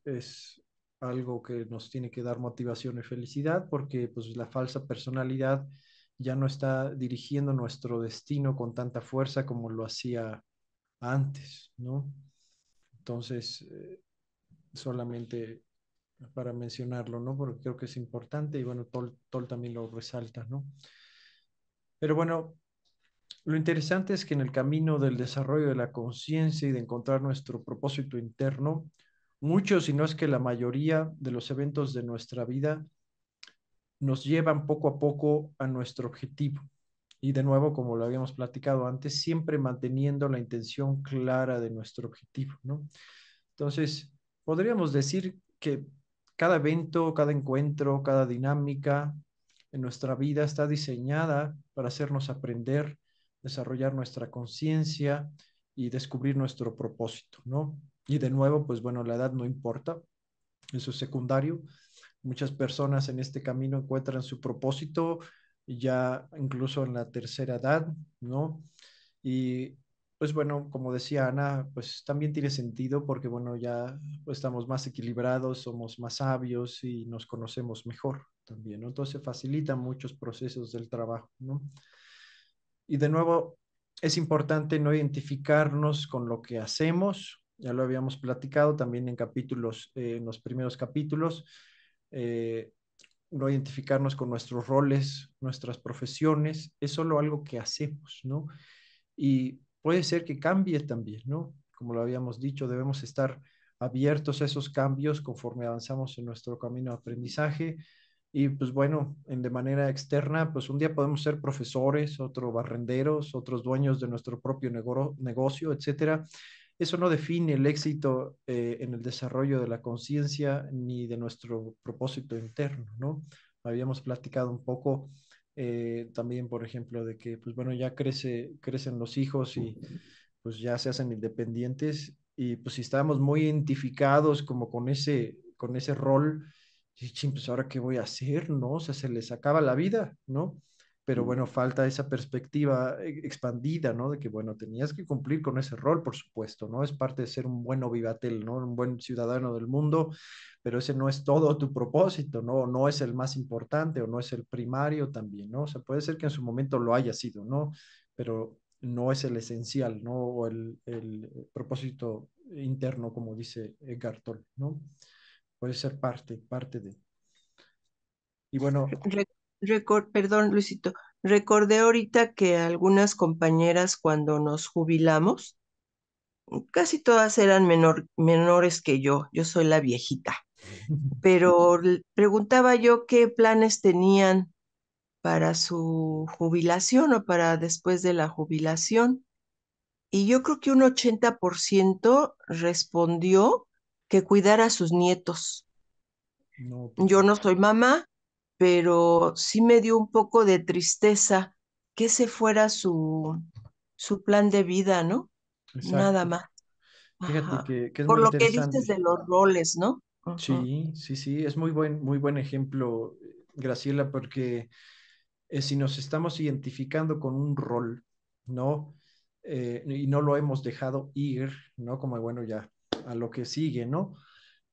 algo que nos tiene que dar motivación y felicidad porque pues la falsa personalidad ya no está dirigiendo nuestro destino con tanta fuerza como lo hacía antes, ¿no? Entonces, solamente para mencionarlo, ¿no? Porque creo que es importante y bueno, Toll también lo resalta, ¿no? Pero bueno, lo interesante es que en el camino del desarrollo de la conciencia y de encontrar nuestro propósito interno, muchos, si no es que la mayoría de los eventos de nuestra vida nos llevan poco a poco a nuestro objetivo. Y de nuevo, como lo habíamos platicado antes, siempre manteniendo la intención clara de nuestro objetivo, ¿no? Entonces, podríamos decir que cada evento, cada encuentro, cada dinámica en nuestra vida está diseñada para hacernos aprender, desarrollar nuestra conciencia y descubrir nuestro propósito, ¿no? Y de nuevo, pues bueno, la edad no importa, eso es secundario. Muchas personas en este camino encuentran su propósito ya incluso en la tercera edad, ¿no? Y pues bueno, como decía Ana, pues también tiene sentido porque bueno, ya pues, estamos más equilibrados, somos más sabios y nos conocemos mejor también, ¿no? Entonces facilita muchos procesos del trabajo, ¿no? Y de nuevo, es importante no identificarnos con lo que hacemos, ya lo habíamos platicado también en capítulos, en los primeros capítulos, eh, no identificarnos con nuestros roles, nuestras profesiones, es solo algo que hacemos, ¿no? Y puede ser que cambie también, ¿no? Como lo habíamos dicho, debemos estar abiertos a esos cambios conforme avanzamos en nuestro camino de aprendizaje. Y pues bueno, de manera externa, pues un día podemos ser profesores, otro barrenderos, otros dueños de nuestro propio negocio, etcétera. Eso no define el éxito en el desarrollo de la conciencia ni de nuestro propósito interno, ¿no? Habíamos platicado un poco también, por ejemplo, de que, pues bueno, ya crecen los hijos y pues ya se hacen independientes y pues si estábamos muy identificados como con ese rol, y, "Chin, pues ahora qué voy a hacer, ¿no? O sea, se les acaba la vida, ¿no? Pero bueno, falta esa perspectiva expandida, ¿no? De que, bueno, tenías que cumplir con ese rol, por supuesto, ¿no? Es parte de ser un buen ovivatel, ¿no? Un buen ciudadano del mundo, pero ese no es todo tu propósito, ¿no? No es el más importante o no es el primario también, ¿no? O sea, puede ser que en su momento lo haya sido, ¿no? Pero no es el esencial, ¿no? O el propósito interno, como dice Eckhart Tolle, ¿no? Puede ser parte de. Y bueno, Perdón, Luisito, recordé ahorita que algunas compañeras cuando nos jubilamos, casi todas eran menores que yo soy la viejita, pero preguntaba yo qué planes tenían para su jubilación o para después de la jubilación. Y yo creo que un 80% respondió que cuidara a sus nietos. no, pues Yo no soy mamá, pero sí me dio un poco de tristeza que ese fuera su plan de vida, ¿no? Nada exacto. más. Fíjate Ajá. que es muy Por lo que dices interesante. de los roles, ¿no? Ujú. Sí, sí, sí, es muy buen ejemplo, Graciela, porque si nos estamos identificando con un rol, ¿no? Y no lo hemos dejado ir, ¿no? Como, bueno, ya a lo que sigue, ¿no?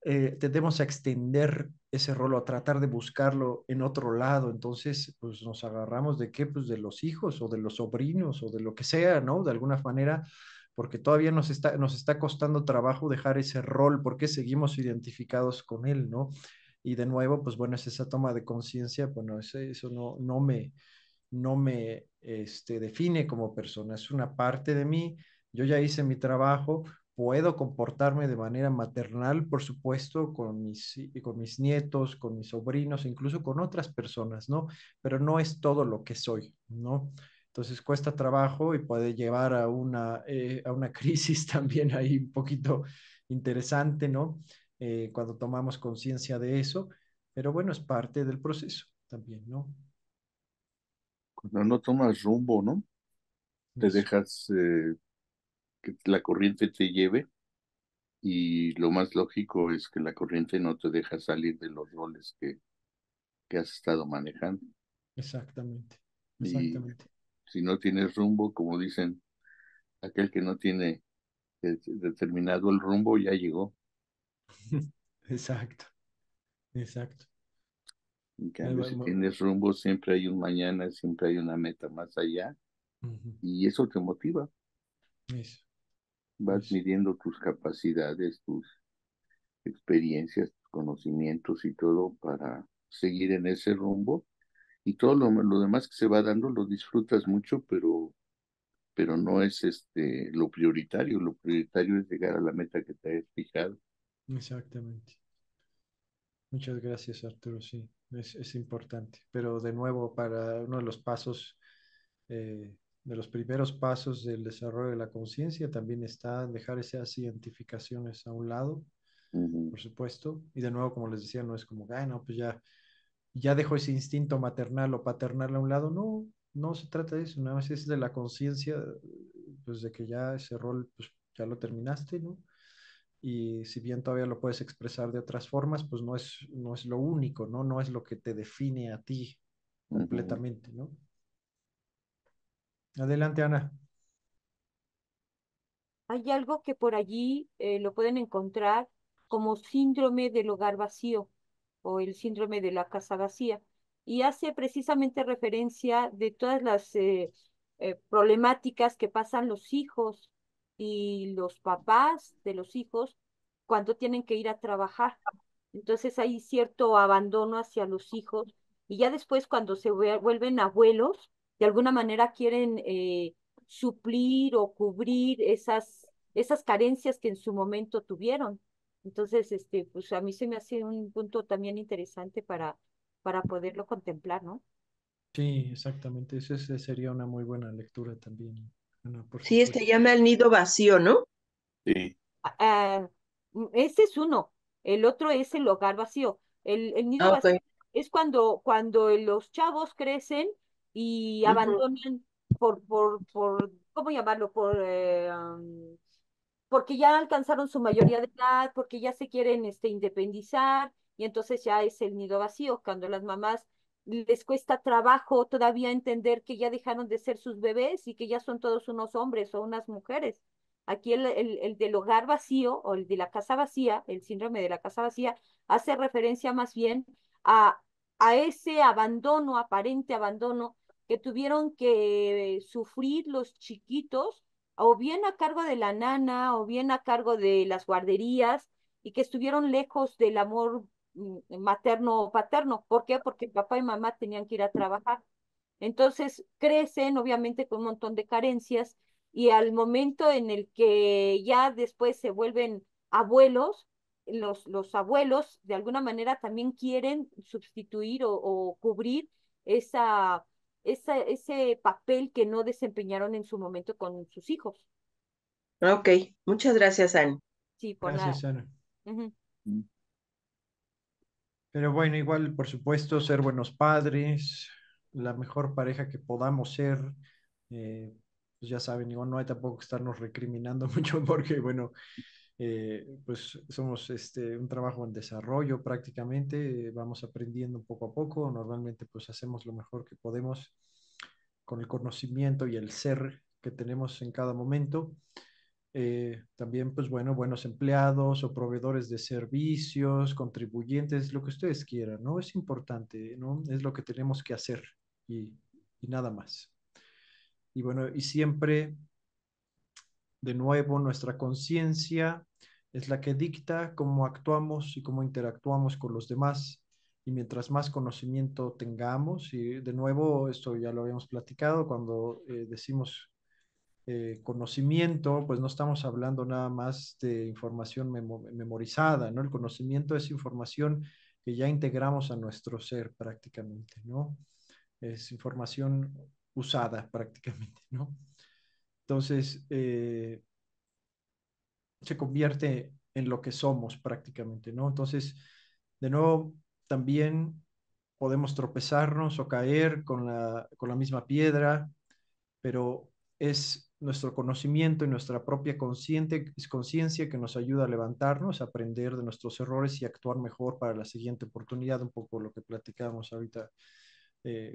Tendemos a extender ese rol o a tratar de buscarlo en otro lado. Entonces, pues nos agarramos de qué, pues de los hijos o de los sobrinos o de lo que sea, ¿no? De alguna manera, porque todavía nos está costando trabajo dejar ese rol porque seguimos identificados con él, ¿no? Y de nuevo, pues bueno, es esa toma de conciencia, bueno, eso no me define como persona, es una parte de mí, yo ya hice mi trabajo, puedo comportarme de manera maternal, por supuesto, con mis nietos, con mis sobrinos, incluso con otras personas, ¿no? Pero no es todo lo que soy, ¿no? Entonces cuesta trabajo y puede llevar a una crisis también ahí un poquito interesante, ¿no? Cuando tomamos conciencia de eso, pero bueno, es parte del proceso también, ¿no? Cuando no tomas rumbo, ¿no? Te Eso. dejas que la corriente te lleve y lo más lógico es que la corriente no te deja salir de los roles que has estado manejando. Exactamente, Y exactamente. si no tienes rumbo, como dicen, aquel que no tiene determinado el rumbo ya llegó. Exacto, exacto. En Ahí cambio, va, si tienes rumbo, siempre hay un mañana, siempre hay una meta más allá ujú, y eso te motiva. eso, Vas eso, midiendo tus capacidades, tus experiencias, tus conocimientos y todo para seguir en ese rumbo. Y todo lo demás que se va dando lo disfrutas mucho, pero no es lo prioritario. Lo prioritario es llegar a la meta que te hayas fijado. exactamente. Muchas gracias, Arturo. Sí, es importante. Pero de nuevo, para uno de los pasos, de los primeros pasos del desarrollo de la conciencia, también está dejar esas identificaciones a un lado, Ujú. por supuesto. Y de nuevo, como les decía, no es como, ah, no, pues ya dejo ese instinto maternal o paternal a un lado. No, no se trata de eso, nada más es de la conciencia, pues de que ya ese rol, pues ya lo terminaste, ¿no? y si bien todavía lo puedes expresar de otras formas, pues no es lo único, ¿no? No es lo que te define a ti Ujú. completamente, ¿no? Adelante, Ana. Hay algo que por allí lo pueden encontrar como síndrome del hogar vacío o el síndrome de la casa vacía. Y hace precisamente referencia de todas las problemáticas que pasan los hijos y los papás de los hijos cuando tienen que ir a trabajar. Entonces hay cierto abandono hacia los hijos y ya después cuando vuelven abuelos, de alguna manera quieren suplir o cubrir esas carencias que en su momento tuvieron. Entonces, pues a mí se me hace un punto también interesante para poderlo contemplar, ¿no? Sí, exactamente. Esa sería una muy buena lectura también, Ana, por Sí, supuesto. llama el nido vacío, ¿no? Sí. Ah, ese es uno. El otro es el hogar vacío. El nido Ah, ok. vacío es cuando los chavos crecen y Ujú. abandonan ¿cómo llamarlo? Porque ya alcanzaron su mayoría de edad, porque ya se quieren independizar, y entonces ya es el nido vacío, cuando las mamás les cuesta trabajo todavía entender que ya dejaron de ser sus bebés y que ya son todos unos hombres o unas mujeres. Aquí el del hogar vacío o el de la casa vacía, el síndrome de la casa vacía, hace referencia más bien a, a ese abandono, aparente abandono, que tuvieron que sufrir los chiquitos o bien a cargo de la nana, o bien a cargo de las guarderías, y que estuvieron lejos del amor materno o paterno. ¿Por qué? Porque papá y mamá tenían que ir a trabajar. Entonces crecen, obviamente, con un montón de carencias, y al momento en el que ya después se vuelven abuelos, los abuelos de alguna manera también quieren sustituir o cubrir esa ese papel que no desempeñaron en su momento con sus hijos. Ok, muchas gracias, Anne. Sí, por nada. Gracias, Ana. Ujú. Mm. Pero bueno, igual, por supuesto, ser buenos padres, la mejor pareja que podamos ser. Pues ya saben, igual no hay tampoco que estarnos recriminando mucho porque, bueno, pues somos un trabajo en desarrollo prácticamente, vamos aprendiendo poco a poco, normalmente pues hacemos lo mejor que podemos con el conocimiento y el ser que tenemos en cada momento. También, pues bueno, buenos empleados o proveedores de servicios, contribuyentes, lo que ustedes quieran, ¿no? Es importante, ¿no? Es lo que tenemos que hacer y nada más. Y bueno, y siempre, de nuevo, nuestra conciencia es la que dicta cómo actuamos y cómo interactuamos con los demás. Y mientras más conocimiento tengamos, y de nuevo, esto ya lo habíamos platicado, cuando decimos conocimiento, pues no estamos hablando nada más de información memorizada, ¿no? El conocimiento es información que ya integramos a nuestro ser prácticamente, ¿no? Es información usada prácticamente, ¿no? Entonces, se convierte en lo que somos prácticamente, ¿no? Entonces, de nuevo, también podemos tropezarnos o caer con la misma piedra, pero es nuestro conocimiento y nuestra propia conciencia que nos ayuda a levantarnos, a aprender de nuestros errores y actuar mejor para la siguiente oportunidad, un poco lo que platicábamos ahorita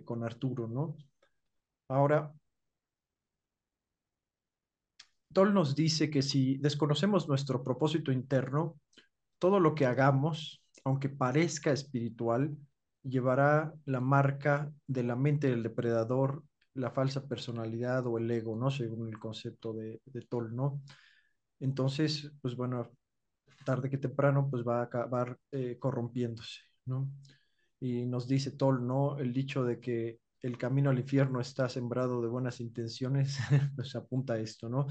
con Arturo, ¿no? Ahora, Toll nos dice que si desconocemos nuestro propósito interno, todo lo que hagamos, aunque parezca espiritual, llevará la marca de la mente del depredador, la falsa personalidad o el ego, ¿no? Según el concepto de Toll, ¿no? Entonces, pues bueno, tarde que temprano, pues va a acabar corrompiéndose, ¿no? Y nos dice Toll, ¿no? El dicho de que el camino al infierno está sembrado de buenas intenciones, pues apunta a esto, ¿no?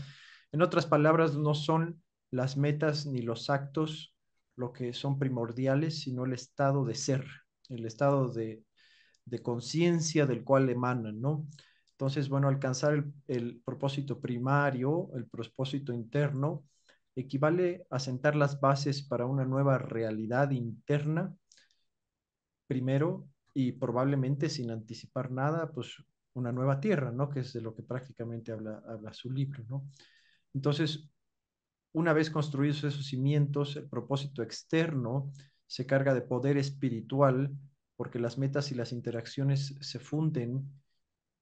En otras palabras, no son las metas ni los actos lo que son primordiales, sino el estado de ser, el estado de conciencia del cual emanan, ¿no? Entonces, bueno, alcanzar el propósito primario, el propósito interno, equivale a sentar las bases para una nueva realidad interna, primero, y probablemente sin anticipar nada, pues una nueva tierra, ¿no? Que es de lo que prácticamente habla su libro, ¿no? Entonces, una vez construidos esos cimientos, el propósito externo se carga de poder espiritual porque las metas y las interacciones se funden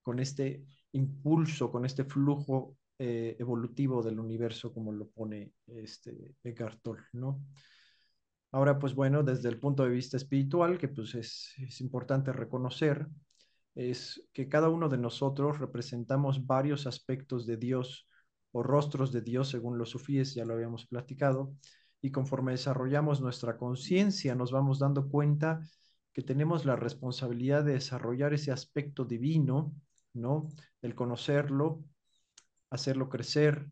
con este impulso, con este flujo evolutivo del universo, como lo pone Eckhart Tolle, ¿no? Ahora, pues bueno, desde el punto de vista espiritual, que pues es importante reconocer, es que cada uno de nosotros representamos varios aspectos de Dios o rostros de Dios, según los sufíes, ya lo habíamos platicado, y conforme desarrollamos nuestra conciencia, nos vamos dando cuenta que tenemos la responsabilidad de desarrollar ese aspecto divino, ¿no? El conocerlo, hacerlo crecer,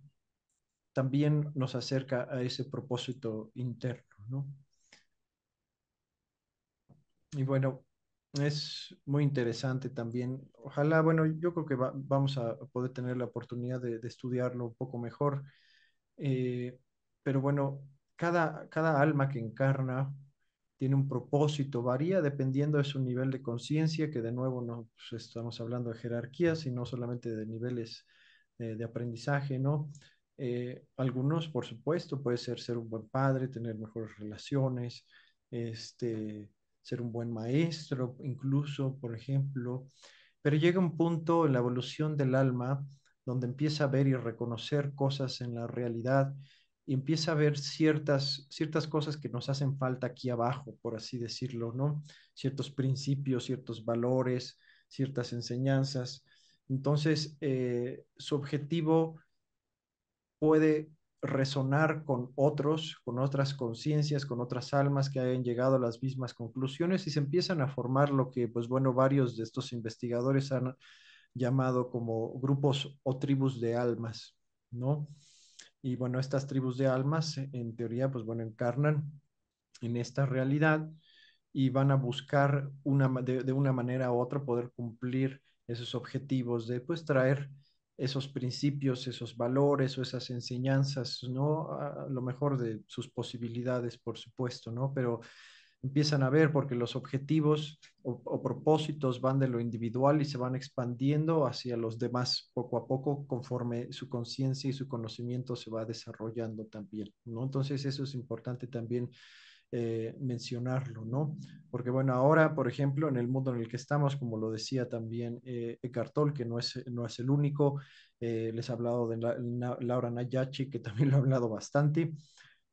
también nos acerca a ese propósito interno, ¿no? Y bueno, es muy interesante también. Ojalá, bueno, yo creo que vamos a poder tener la oportunidad de estudiarlo un poco mejor. Eh, pero bueno, cada alma que encarna tiene un propósito, varía dependiendo de su nivel de conciencia, que de nuevo no pues, estamos hablando de jerarquías, sino solamente de niveles de aprendizaje, ¿no? Algunos, por supuesto, puede ser un buen padre, tener mejores relaciones, este, ser un buen maestro, incluso, por ejemplo, pero llega un punto en la evolución del alma donde empieza a ver y reconocer cosas en la realidad y empieza a ver ciertas cosas que nos hacen falta aquí abajo, por así decirlo, ¿no? Ciertos principios, ciertos valores, ciertas enseñanzas. Entonces, su objetivo puede resonar con otros, con otras conciencias, con otras almas que hayan llegado a las mismas conclusiones y se empiezan a formar lo que, pues bueno, varios de estos investigadores han llamado como grupos o tribus de almas, ¿no? Y bueno, estas tribus de almas, en teoría, pues bueno, encarnan en esta realidad y van a buscar de una manera u otra poder cumplir esos objetivos de pues traer esos principios, esos valores o esas enseñanzas, ¿no? A lo mejor de sus posibilidades, por supuesto, ¿no? Pero empiezan a ver porque los objetivos o propósitos van de lo individual y se van expandiendo hacia los demás poco a poco conforme su conciencia y su conocimiento se va desarrollando también, ¿no? Entonces eso es importante también mencionarlo, ¿no? Porque bueno, ahora, por ejemplo, en el mundo en el que estamos, como lo decía también Eckhart Tolle, que no es el único, les he hablado de Laura Nayachi, que también lo ha hablado bastante,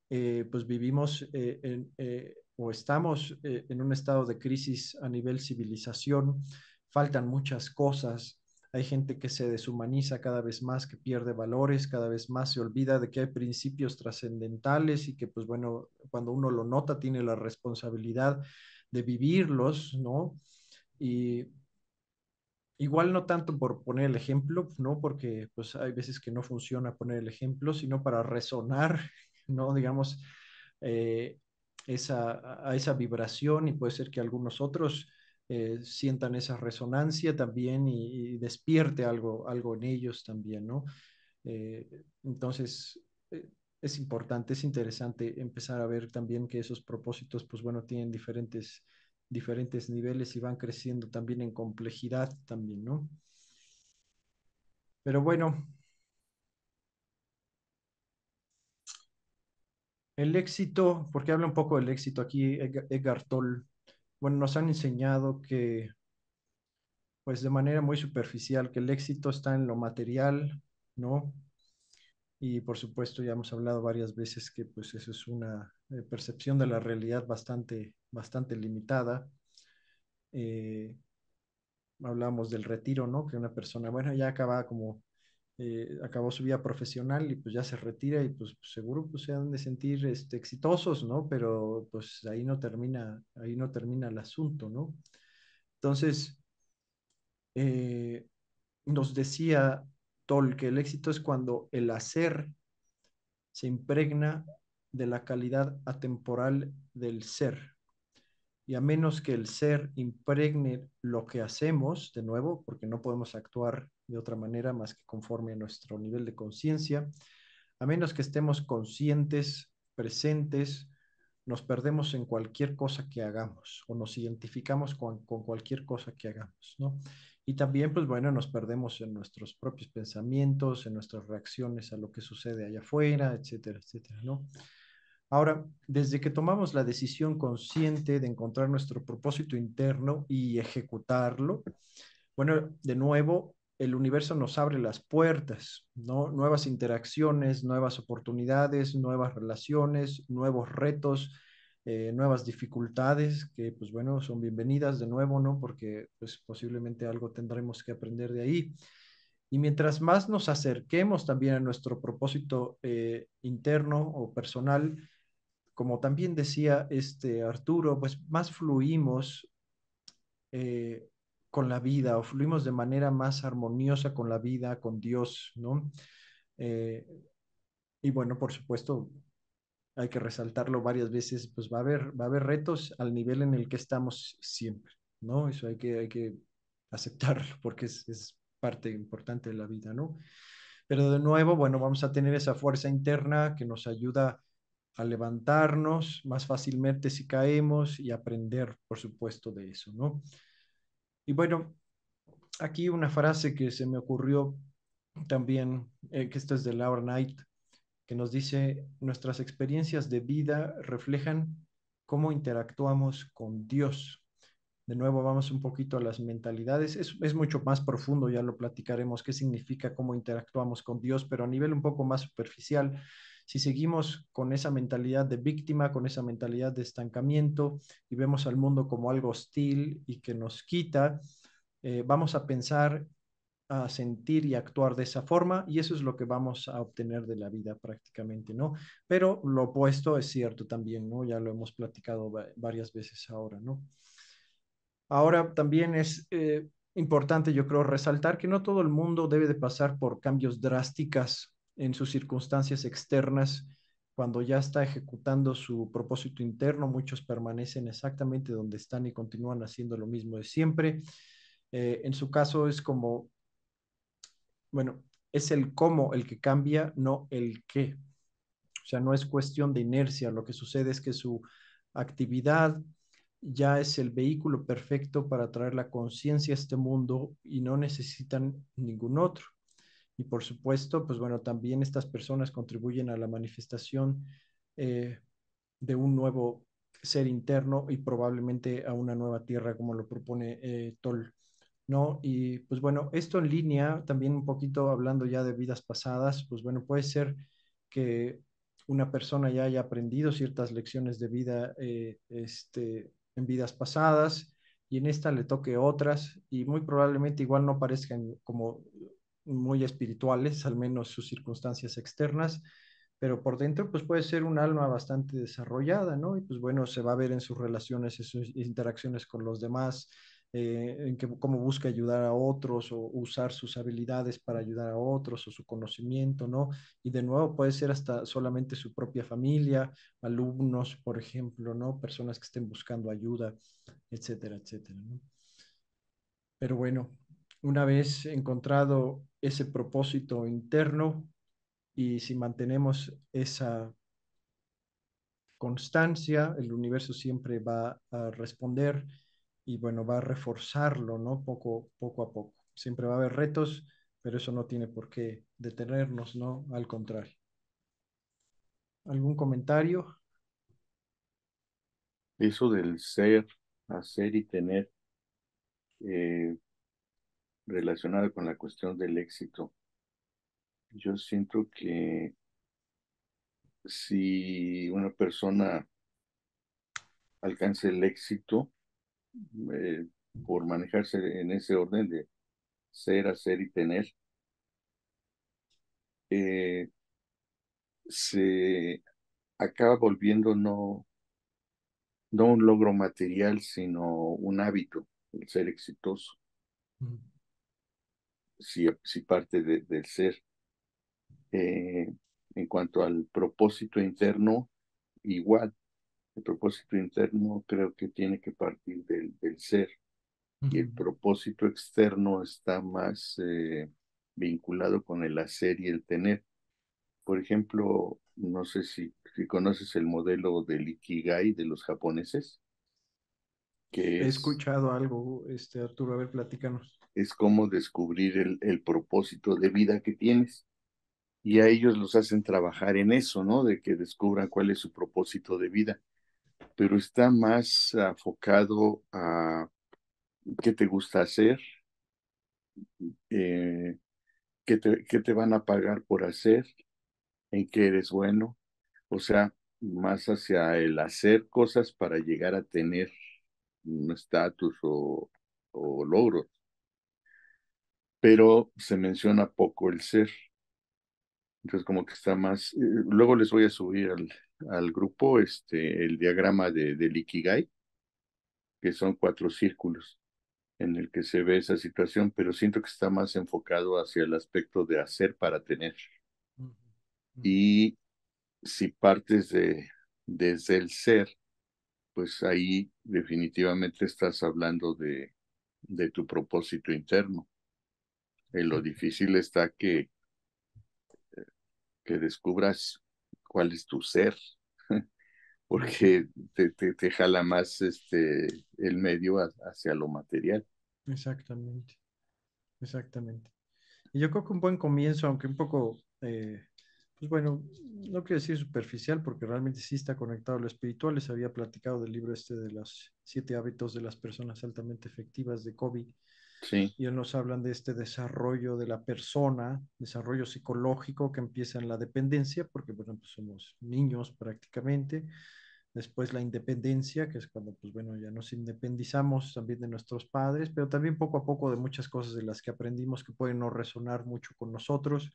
pues vivimos o estamos en un estado de crisis a nivel civilización, faltan muchas cosas, hay gente que se deshumaniza cada vez más, que pierde valores, cada vez más se olvida de que hay principios trascendentales y que pues bueno, cuando uno lo nota tiene la responsabilidad de vivirlos, ¿no? Y igual no tanto por poner el ejemplo, ¿no? Porque pues hay veces que no funciona poner el ejemplo, sino para resonar, ¿no? Digamos, eh, a esa vibración y puede ser que algunos otros sientan esa resonancia también y despierte algo en ellos también, ¿no? Entonces, es importante, es interesante empezar a ver también que esos propósitos, pues bueno, tienen diferentes niveles y van creciendo también en complejidad también, ¿no? Pero bueno, el éxito, porque habla un poco del éxito aquí, Edgar Tolle, bueno, nos han enseñado que, pues de manera muy superficial, que el éxito está en lo material, ¿no? Y por supuesto, ya hemos hablado varias veces que pues eso es una percepción de la realidad bastante limitada. Eh, Hablamos del retiro, ¿no? Que una persona, bueno, ya acabó su vida profesional y pues ya se retira y pues seguro pues se han de sentir exitosos, ¿no? Pero pues ahí no termina el asunto, ¿no? Entonces, eh, nos decía Toll que el éxito es cuando el hacer se impregna de la calidad atemporal del ser. Y a menos que el ser impregne lo que hacemos, de nuevo, porque no podemos actuar de otra manera más que conforme a nuestro nivel de conciencia, a menos que estemos conscientes, presentes, nos perdemos en cualquier cosa que hagamos o nos identificamos con cualquier cosa que hagamos, ¿no? Y también, pues bueno, nos perdemos en nuestros propios pensamientos, en nuestras reacciones a lo que sucede allá afuera, etcétera, etcétera, ¿no? Ahora, desde que tomamos la decisión consciente de encontrar nuestro propósito interno y ejecutarlo, bueno, de nuevo, el universo nos abre las puertas, ¿no? Nuevas interacciones, nuevas oportunidades, nuevas relaciones, nuevos retos, nuevas dificultades que, pues bueno, son bienvenidas de nuevo, ¿no? Porque, pues posiblemente algo tendremos que aprender de ahí. Y mientras más nos acerquemos también a nuestro propósito interno o personal, como también decía este Arturo, pues más fluimos eh, con la vida o fluimos de manera más armoniosa con la vida, con Dios, ¿no? Eh, y bueno, por supuesto, hay que resaltarlo varias veces, pues va a haber retos al nivel en el que estamos siempre, ¿no? Eso hay que aceptarlo porque es parte importante de la vida, ¿no? Pero de nuevo, bueno, vamos a tener esa fuerza interna que nos ayuda a levantarnos más fácilmente si caemos y aprender, por supuesto, de eso, ¿no? Y bueno, aquí una frase que se me ocurrió también, que esto es de Laura Knight, que nos dice, nuestras experiencias de vida reflejan cómo interactuamos con Dios. De nuevo, vamos un poquito a las mentalidades. Es mucho más profundo, ya lo platicaremos, qué significa cómo interactuamos con Dios, pero a nivel un poco más superficial, si seguimos con esa mentalidad de víctima, con esa mentalidad de estancamiento y vemos al mundo como algo hostil y que nos quita, vamos a pensar, a sentir y actuar de esa forma y eso es lo que vamos a obtener de la vida prácticamente, ¿no? Pero lo opuesto es cierto también, ¿no? Ya lo hemos platicado varias veces ahora, ¿no? Ahora también es importante, yo creo, resaltar que no todo el mundo debe de pasar por cambios drásticas en sus circunstancias externas. Cuando ya está ejecutando su propósito interno, muchos permanecen exactamente donde están y continúan haciendo lo mismo de siempre. En su caso es como, bueno, es el cómo el que cambia, no el qué. O sea, no es cuestión de inercia. Lo que sucede es que su actividad ya es el vehículo perfecto para traer la conciencia a este mundo y no necesitan ningún otro. Y por supuesto, pues bueno, también estas personas contribuyen a la manifestación eh, de un nuevo ser interno y probablemente a una nueva tierra, como lo propone Toll, ¿no? Y pues bueno, esto en línea, también un poquito hablando ya de vidas pasadas, pues bueno, puede ser que una persona ya haya aprendido ciertas lecciones de vida en vidas pasadas y en esta le toque otras y muy probablemente igual no parezcan como muy espirituales, al menos sus circunstancias externas, pero por dentro pues puede ser un alma bastante desarrollada, ¿no? Y pues bueno, se va a ver en sus relaciones, en sus interacciones con los demás, en que, cómo busca ayudar a otros o usar sus habilidades para ayudar a otros o su conocimiento, ¿no? Y de nuevo puede ser hasta solamente su propia familia, alumnos, por ejemplo, ¿no? Personas que estén buscando ayuda, etcétera, etcétera, ¿no? Pero bueno, una vez encontrado ese propósito interno y si mantenemos esa constancia, el universo siempre va a responder y bueno, va a reforzarlo, ¿no? Poco a poco. Siempre va a haber retos, pero eso no tiene por qué detenernos, ¿no? Al contrario. ¿Algún comentario? Eso del ser, hacer y tener, eh, relacionado con la cuestión del éxito. Yo siento que si una persona alcanza el éxito, eh, por manejarse en ese orden de ser, hacer y tener, eh, se acaba volviendo no un logro material, sino un hábito, el ser exitoso, Mm. si parte del ser. Eh, en cuanto al propósito interno, igual, el propósito interno creo que tiene que partir del ser y el Ujú. propósito externo está más vinculado con el hacer y el tener. Por ejemplo, no sé si si conoces el modelo del Ikigai de los japoneses, que He escuchado algo, Arturo, a ver, platícanos. es cómo descubrir el propósito de vida que tienes. Y a ellos los hacen trabajar en eso, ¿no? De que descubran cuál es su propósito de vida. Pero está más enfocado a qué te gusta hacer, eh, qué te van a pagar por hacer, en qué eres bueno. O sea, más hacia el hacer cosas para llegar a tener un estatus o logros. Pero se menciona poco el ser. Entonces, como que está más. Luego les voy a subir al grupo el diagrama del Ikigai, que son 4 círculos en el que se ve esa situación, pero siento que está más enfocado hacia el aspecto de hacer para tener. Ujú, ujú. Y si partes desde el ser, pues ahí definitivamente estás hablando de tu propósito interno. Lo difícil está que descubras cuál es tu ser, Ujú. porque te jala más el medio hacia lo material. Exactamente, exactamente. Y yo creo que un buen comienzo, aunque un poco, pues bueno, no quiero decir superficial, porque realmente sí está conectado a lo espiritual. Les había platicado del libro de los 7 hábitos de las personas altamente efectivas de Covey, Sí, y él nos hablan de este desarrollo de la persona, desarrollo psicológico que empieza en la dependencia, porque bueno, pues somos niños prácticamente. Después la independencia, que es cuando, pues bueno, ya nos independizamos también de nuestros padres, pero también poco a poco de muchas cosas de las que aprendimos que pueden no resonar mucho con nosotros.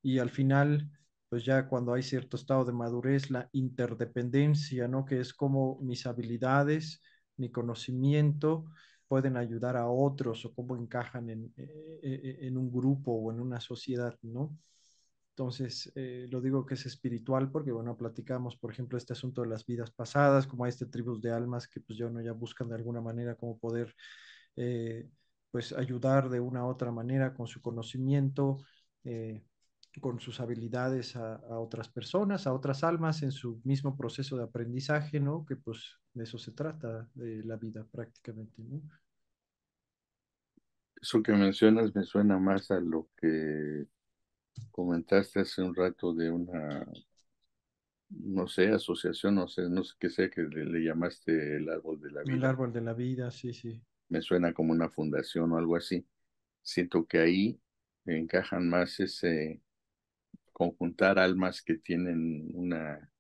Y al final, pues ya cuando hay cierto estado de madurez, la interdependencia, ¿no? Que es como mis habilidades, mi conocimiento pueden ayudar a otros o cómo encajan en un grupo o en una sociedad, ¿no? Entonces, lo digo que es espiritual porque, bueno, platicamos, por ejemplo, este asunto de las vidas pasadas, como hay tribus de almas que, pues, ya no ya buscan de alguna manera cómo poder, eh, pues, ayudar de una u otra manera con su conocimiento, eh, con sus habilidades a otras personas, a otras almas en su mismo proceso de aprendizaje, ¿no? Que, pues, de eso se trata de la vida prácticamente, ¿no? eso que mencionas me suena más a lo que comentaste hace un rato de una, no sé, asociación, no sé qué sea que le llamaste el árbol de la El vida. árbol de la vida, sí, sí. Me suena como una fundación o algo así. Siento que ahí encajan más ese conjuntar almas que tienen una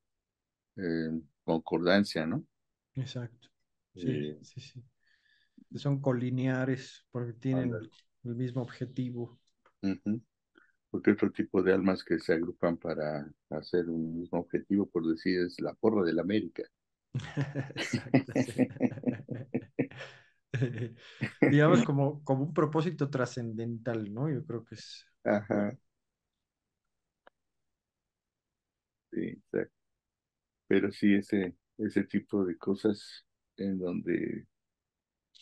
concordancia, ¿no? Exacto. Sí, Eh, sí, sí. Que son colineares porque tienen ándale. el mismo objetivo. Ujú. Porque otro tipo de almas que se agrupan para hacer un mismo objetivo, por decir, es la porra del América. Exacto, sí. Digamos como un propósito trascendental, ¿no? Yo creo que es Ajá, sí, exacto. Pero sí, ese tipo de cosas en donde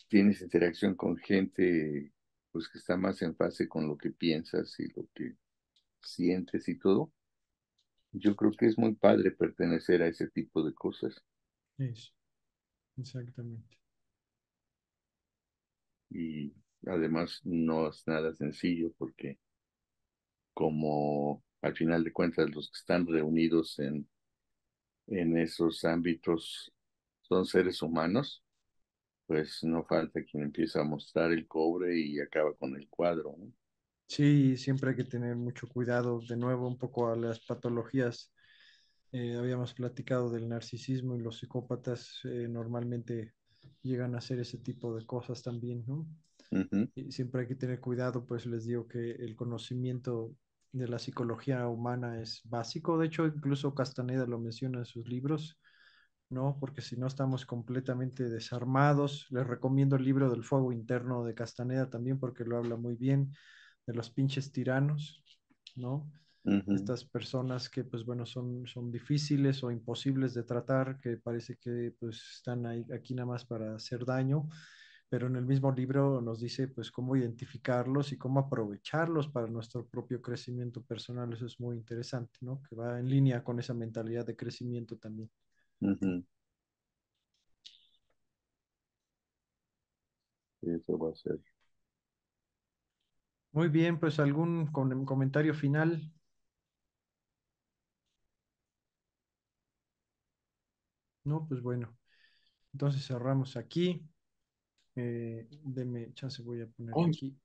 tienes interacción con gente, pues que está más en fase con lo que piensas y lo que sientes y todo. Yo creo que es muy padre pertenecer a ese tipo de cosas eso, exactamente. y además no es nada sencillo porque como al final de cuentas los que están reunidos en esos ámbitos son seres humanos, pues no falta quien empieza a mostrar el cobre y acaba con el cuadro, ¿no? Sí, siempre hay que tener mucho cuidado. De nuevo, un poco a las patologías. Habíamos platicado del narcisismo y los psicópatas normalmente llegan a hacer ese tipo de cosas también, ¿no? Ujú, Y siempre hay que tener cuidado, pues les digo que el conocimiento de la psicología humana es básico. De hecho, incluso Castaneda lo menciona en sus libros, ¿no? Porque si no estamos completamente desarmados, les recomiendo el libro del fuego interno de Castaneda también porque lo habla muy bien de los pinches tiranos, ¿no? ujú. Estas personas que, pues bueno, son difíciles o imposibles de tratar, que parece que pues están ahí, aquí nada más para hacer daño, pero en el mismo libro nos dice pues cómo identificarlos y cómo aprovecharlos para nuestro propio crecimiento personal. Eso es muy interesante, ¿no? Que va en línea con esa mentalidad de crecimiento también. Ujú. Eso va a ser. Muy bien, pues algún comentario final. No, pues bueno, entonces cerramos aquí. Deme chance, voy a poner Ay, aquí.